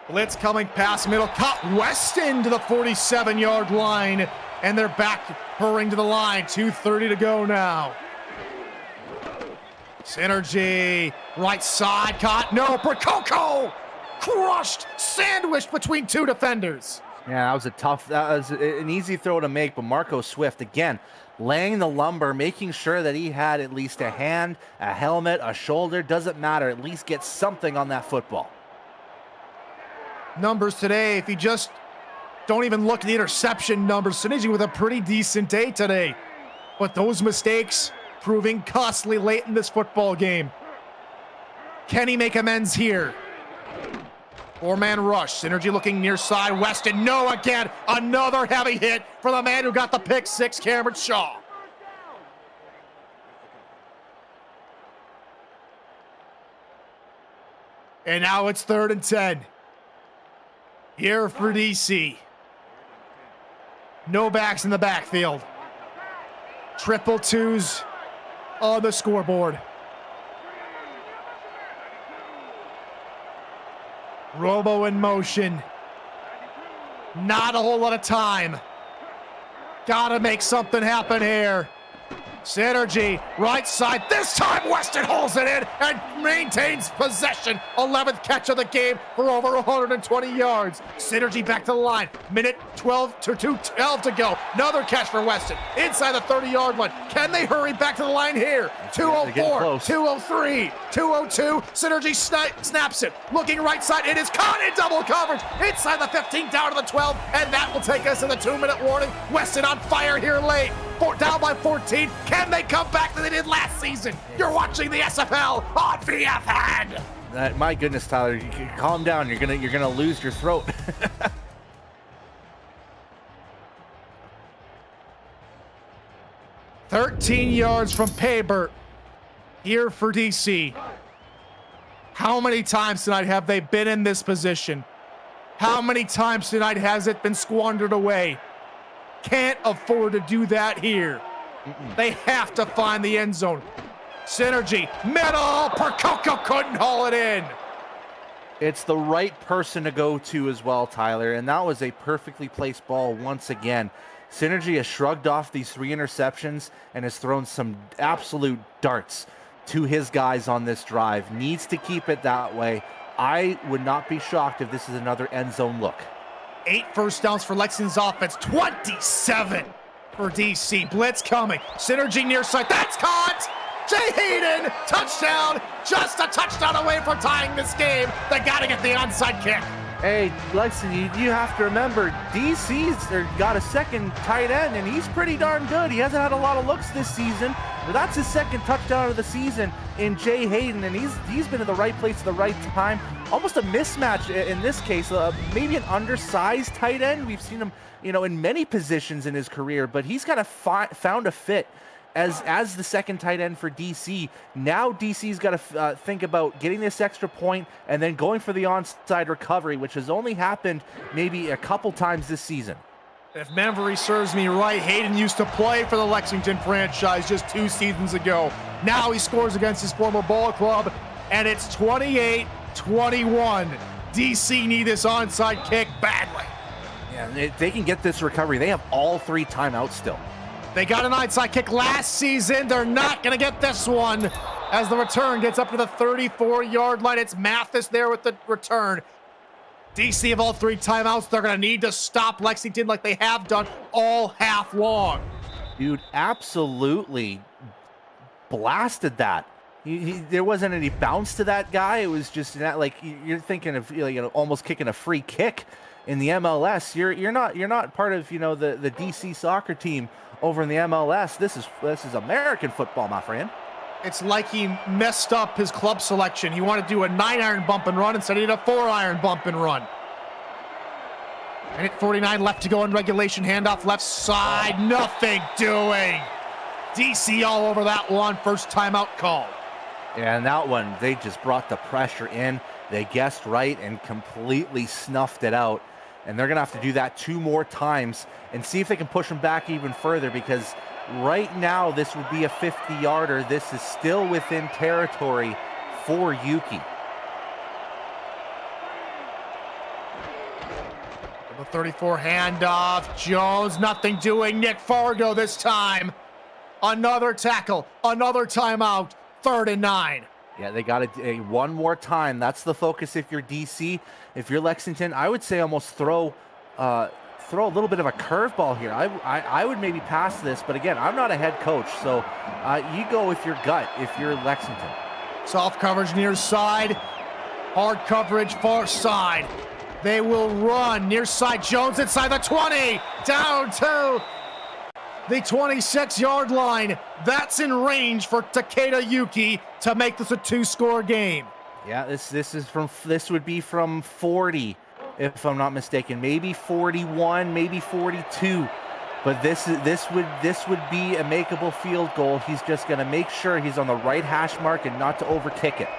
Blitz coming past middle. Cut Weston to the 47-yard line, and they're back hurrying to the line. 2:30 to go now. Synergy, right side, caught. No, Percoco! Crushed, sandwiched between 2 defenders. Yeah, that was an easy throw to make, but Marco Swift, again, laying the lumber, making sure that he had at least a hand, a helmet, a shoulder, doesn't matter, at least get something on that football. Numbers today, if you just don't even look at the interception numbers, Synergy with a pretty decent day today. But those mistakes proving costly late in this football game. Can he make amends here? 4-man rush. Synergy looking near side. Weston, no again. Another heavy hit for the man who got the pick 6, Cameron Shaw. And now it's 3rd and 10. Here for DC. No backs in the backfield. 222s on the scoreboard. Robo in motion. Not a whole lot of time. Gotta make something happen here. Synergy, right side. This time Weston holds it in and maintains possession. 11th catch of the game for over 120 yards. Synergy back to the line. Minute 12 to go. Another catch for Weston. Inside the 30-yard line. Can they hurry back to the line here? 204, 203, 202. Synergy snaps it. Looking right side. It is caught in double coverage. Inside the 15, down to the 12. And that will take us to the 2-minute warning. Weston on fire here late. Down by 14. Can they come back than they did last season? You're watching the SFL on VFN. My goodness, Tyler, calm down. You're gonna lose your throat. 13 yards from Paybert. Here for DC. How many times tonight have they been in this position? How many times tonight has it been squandered away? Can't afford to do that here. They have to find the end zone. Synergy, middle, Percoco couldn't haul it in. It's the right person to go to as well, Tyler, and that was a perfectly placed ball once again. Synergy has shrugged off these 3 interceptions and has thrown some absolute darts to his guys on this drive. Needs to keep it that way. I would not be shocked if this is another end zone look. 8 first downs for Lexington's offense, 27 for DC. Blitz coming, Synergy near side, that's caught! Jay Hayden, touchdown, just a touchdown away from tying this game. They gotta get the onside kick. Hey, Lexington, you have to remember, DC's got a second tight end, and he's pretty darn good. He hasn't had a lot of looks this season, but that's his second touchdown of the season in Jay Hayden, and he's been in the right place at the right time. Almost a mismatch in this case, maybe an undersized tight end. We've seen him, in many positions in his career, but he's kind of found a fit as the second tight end for DC. Now DC's got to think about getting this extra point and then going for the onside recovery, which has only happened maybe a couple times this season. If memory serves me right, Hayden used to play for the Lexington franchise just 2 seasons ago. Now he scores against his former ball club, and it's 28-21. DC need this onside kick badly. Yeah, if they can get this recovery, they have all 3 timeouts still. They got an onside kick last season. They're not going to get this one as the return gets up to the 34-yard line. It's Mathis there with the return. DC have all 3 timeouts. They're going to need to stop Lexington like they have done all half long. Dude, absolutely blasted that. There wasn't any bounce to that guy. It was just like you're thinking of almost kicking a free kick in the MLS. You're not part of the DC soccer team over in the MLS. This is American football, my friend. It's like he messed up his club selection. He wanted to do a 9-iron bump and run instead he did a 4-iron bump and run. And at 49 left to go in regulation, handoff left side, nothing doing. DC all over that one, first timeout call. Yeah, and that one, they just brought the pressure in. They guessed right and completely snuffed it out. And they're going to have to do that 2 more times and see if they can push them back even further, because right now this would be a 50-yarder. This is still within territory for Yuki. The 34 handoff, Jones, nothing doing. Nick Fargo this time. Another tackle, another timeout, 3rd and 9. Yeah, they got to one more time. That's the focus if you're DC. If you're Lexington, I would say almost throw a little bit of a curveball here. I would maybe pass this, but again, I'm not a head coach, so you go with your gut if you're Lexington. Soft coverage near side, hard coverage far side. They will run near side. Jones inside the 20, down to the 26-yard line. That's in range for Takeda Yuki to make this a 2-score game. Yeah, this would be from 40, if I'm not mistaken. Maybe 41, maybe 42. But this would be a makeable field goal. He's just going to make sure he's on the right hash mark and not to overkick it.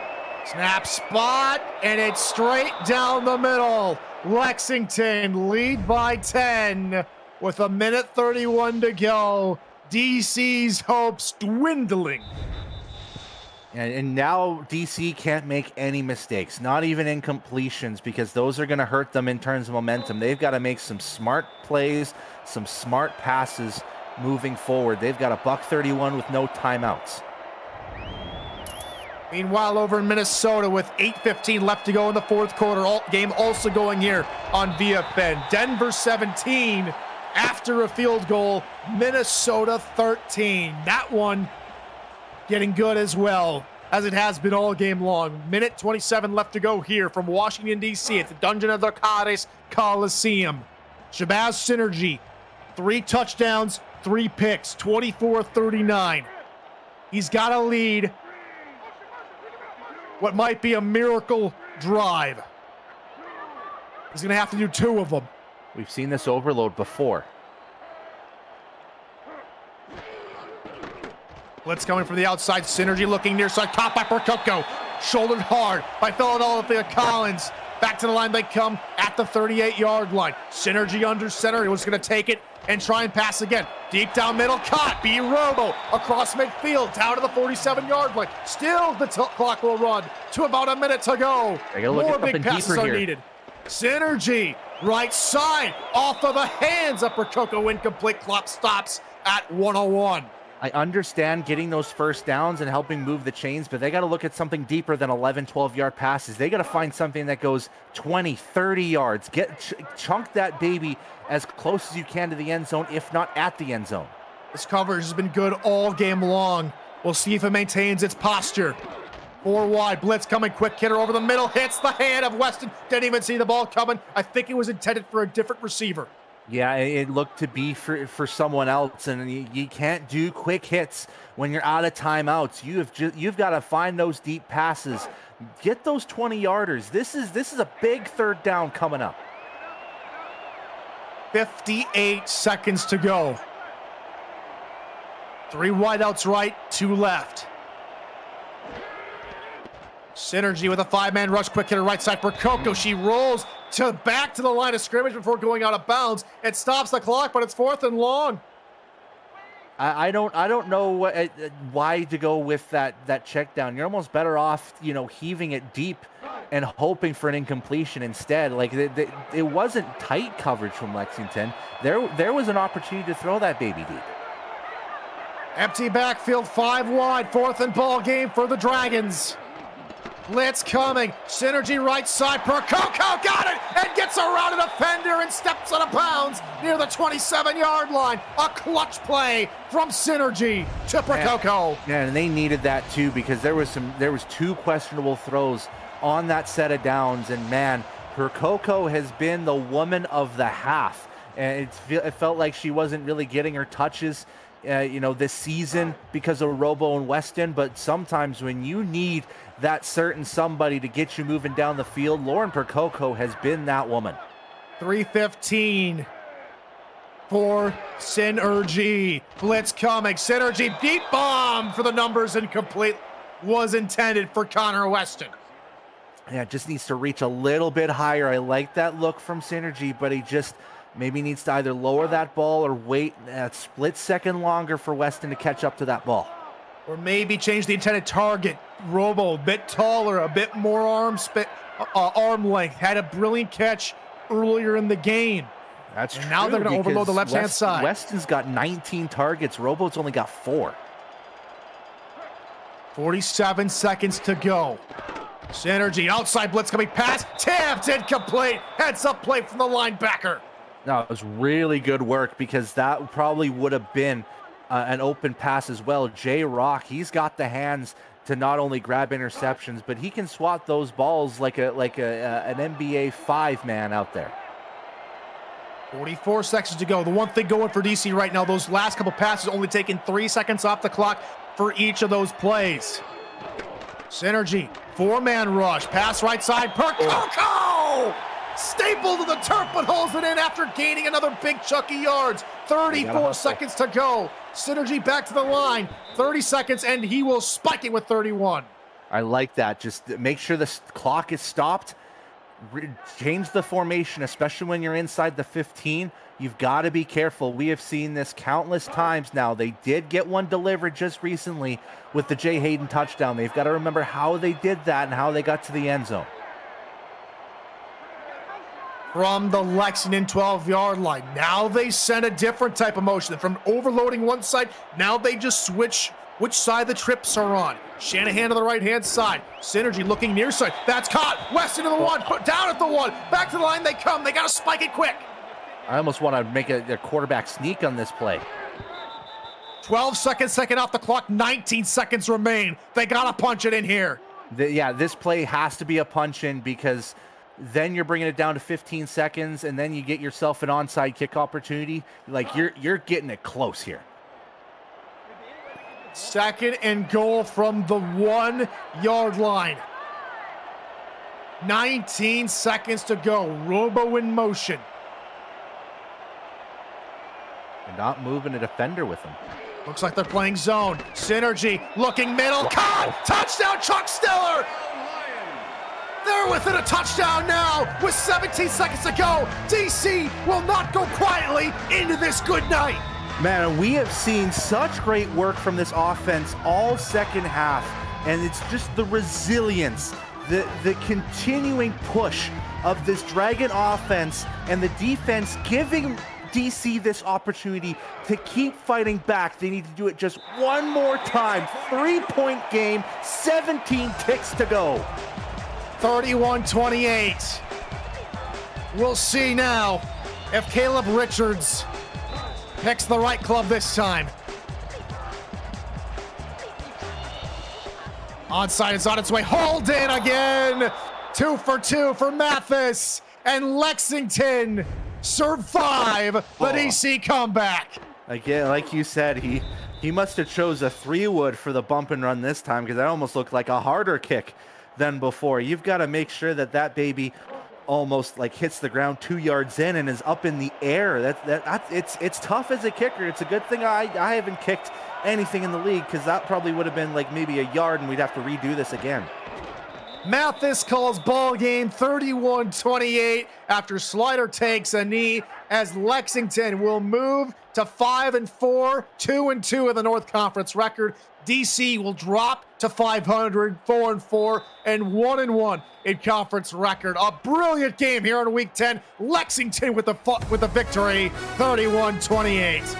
Snap spot, and it's straight down the middle. Lexington lead by 10 with 1:31 to go. DC's hopes dwindling. And now DC can't make any mistakes, not even incompletions, because those are going to hurt them in terms of momentum. They've got to make some smart plays, some smart passes moving forward. They've got a $131 with no timeouts. Meanwhile, over in Minnesota with 8:15 left to go in the 4th quarter, game also going here on VFN. Denver 17 after a field goal, Minnesota 13. That one getting good as well, as it has been all game long. 1:27 left to go here from Washington, D.C. at the Dungeon of the Goddess Coliseum. Shabazz Synergy, 3 touchdowns, 3 picks, 24-39. He's got a lead. What might be a miracle drive. He's going to have to do 2 of them. We've seen this overload before. Blitz coming from the outside. Synergy looking near side. Caught by Percoco. Shouldered hard by Philadelphia Collins. Back to the line they come at the 38-yard line. Synergy under center. He was going to take it and try and pass again. Deep down middle, caught. B Robo across midfield, down to the 47-yard line. Still, the clock will run to about a minute to go. More big passes are needed. Synergy, right side, off of the hands of Percoco, incomplete. Clock stops at 101. I understand getting those first downs and helping move the chains, but they got to look at something deeper than 11, 12-yard passes. They got to find something that goes 20, 30 yards. Chunk that baby as close as you can to the end zone, if not at the end zone. This coverage has been good all game long. We'll see if it maintains its posture. 4 wide, blitz coming, quick hitter over the middle, hits the hand of Weston. Didn't even see the ball coming. I think it was intended for a different receiver. Yeah, it looked to be for someone else, and you can't do quick hits when you're out of timeouts. You've got to find those deep passes, get those 20-yarders. This is a big third down coming up. 58 seconds to go. 3 wideouts right, 2 left. Synergy with a 5-man rush, quick hitter right side for Coco. She rolls back to the line of scrimmage before going out of bounds. It stops the clock, but it's 4th and long. I don't know why to go with that check down. You're almost better off, heaving it deep and hoping for an incompletion instead. Like it wasn't tight coverage from Lexington. There was an opportunity to throw that baby deep. Empty backfield, 5 wide, 4th and ball game for the Dragons. Blitz coming, Synergy right side, Percoco got it, and gets around a defender and steps out of bounds near the 27-yard line. A clutch play from Synergy to Percoco. Yeah, and they needed that too, because there was 2 questionable throws on that set of downs, and man, Percoco has been the woman of the half, and it felt like she wasn't really getting her touches this season because of Robo and Weston, but sometimes when you need that certain somebody to get you moving down the field, Lauren Percoco has been that woman. 3:15 for Synergy. Blitz coming, Synergy deep bomb for the numbers, incomplete. Was intended for Connor Weston. Yeah, just needs to reach a little bit higher. I like that look from Synergy, but he just maybe needs to either lower that ball or wait a split second longer for Weston to catch up to that ball. Or maybe change the intended target. Robo, a bit taller, a bit more arm length. Had a brilliant catch earlier in the game. That's true. Now they're going to overload the left-hand side. Weston's got 19 targets. Robo's only got 4. 47 seconds to go. Synergy, outside blitz coming, pass, tipped, incomplete. Heads up play from the linebacker. No, it was really good work, because that probably would have been an open pass as well. Jay Rock, he's got the hands to not only grab interceptions, but he can swat those balls like an NBA 5-man out there. 44 seconds to go. The one thing going for DC right now, those last couple passes only taking 3 seconds off the clock for each of those plays. Synergy, 4-man rush, pass right side, Percoco! Stapled to the turf, but holds it in after gaining another big chunky yards. 34 seconds to go. Synergy back to the line. 30 seconds, and he will spike it with 31. I like that. Just make sure the clock is stopped. Change the formation, especially when you're inside the 15. You've got to be careful. We have seen this countless times now. They did get one delivered just recently with the Jay Hayden touchdown. They've got to remember how they did that and how they got to the end zone. From the Lexington 12-yard line. Now they send a different type of motion. From overloading one side, now they just switch which side the trips are on. Shanahan to the right-hand side. Synergy looking near side. That's caught. Weston to the 1. Put down at the 1. Back to the line they come. They got to spike it quick. I almost want to make a quarterback sneak on this play. 12 seconds taken off the clock. 19 seconds remain. They got to punch it in here. This play has to be a punch-in, because then you're bringing it down to 15 seconds, and then you get yourself an onside kick opportunity. Like, you're getting it close here. 2nd and goal from the 1-yard line. 19 seconds to go. Robo in motion. They're not moving a defender with them. Looks like they're playing zone. Synergy looking middle. Caught! Touchdown, Chuck Stiller! They're They're within a touchdown now with 17 seconds to go. DC will not go quietly into this good night. Man, we have seen such great work from this offense all second half, and it's just the resilience, the continuing push of this Dragon offense and the defense giving DC this opportunity to keep fighting back. They need to do it just one more time. 3-point game, 17 ticks to go. 31-28. We'll see now if Caleb Richards picks the right club this time. Onside is on its way. Holden again. 2 for 2 for Mathis. And Lexington survive the DC comeback. Again, like you said, he must have chose a 3-wood for the bump and run this time, because that almost looked like a harder kick than before. You've got to make sure that that baby almost like hits the ground 2 yards in and is up in the air. It's tough as a kicker. It's a good thing I haven't kicked anything in the league, because that probably would have been like maybe a yard and we'd have to redo this again. Mathis calls ball game 31-28 after Slider takes a knee, as Lexington will move to 5-4, 2-2 in the North Conference record. DC will drop to 500, 4-4, and 1-1 in conference record. A brilliant game here in Week 10. Lexington with the victory, 31-28.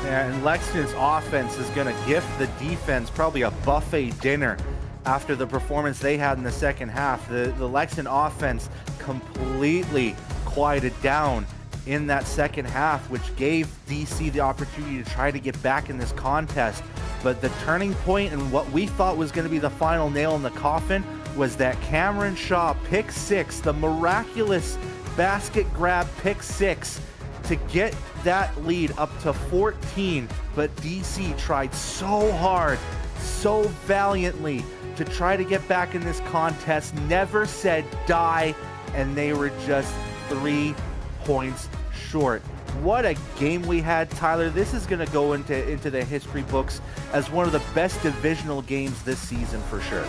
Yeah, and Lexington's offense is going to gift the defense probably a buffet dinner after the performance they had in the second half. The Lexington offense completely quieted down in that second half, which gave DC the opportunity to try to get back in this contest. But the turning point and what we thought was going to be the final nail in the coffin was that Cameron Shaw pick six, the miraculous basket grab pick six, to get that lead up to 14. But DC tried so hard, so valiantly to try to get back in this contest, never said die, and they were just 3 points short. What a game we had, Tyler. This is going to go into the history books as one of the best divisional games this season for sure.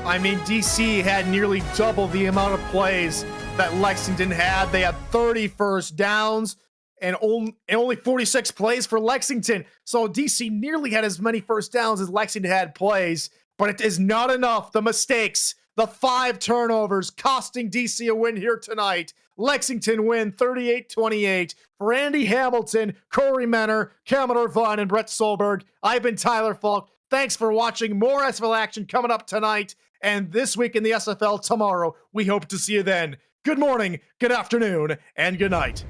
I mean, DC had nearly double the amount of plays that Lexington had. They had 30 first downs and only 46 plays for Lexington. So DC nearly had as many first downs as Lexington had plays, but it is not enough. The mistakes, the 5 turnovers costing DC a win here tonight. Lexington win 38-28. For Andy Hamilton, Corey Menner, Commodore Vaughn, and Brett Solberg, I've been Tyler Falk. Thanks for watching. More SFL action coming up tonight and this week in the SFL tomorrow. We hope to see you then. Good morning, good afternoon, and good night.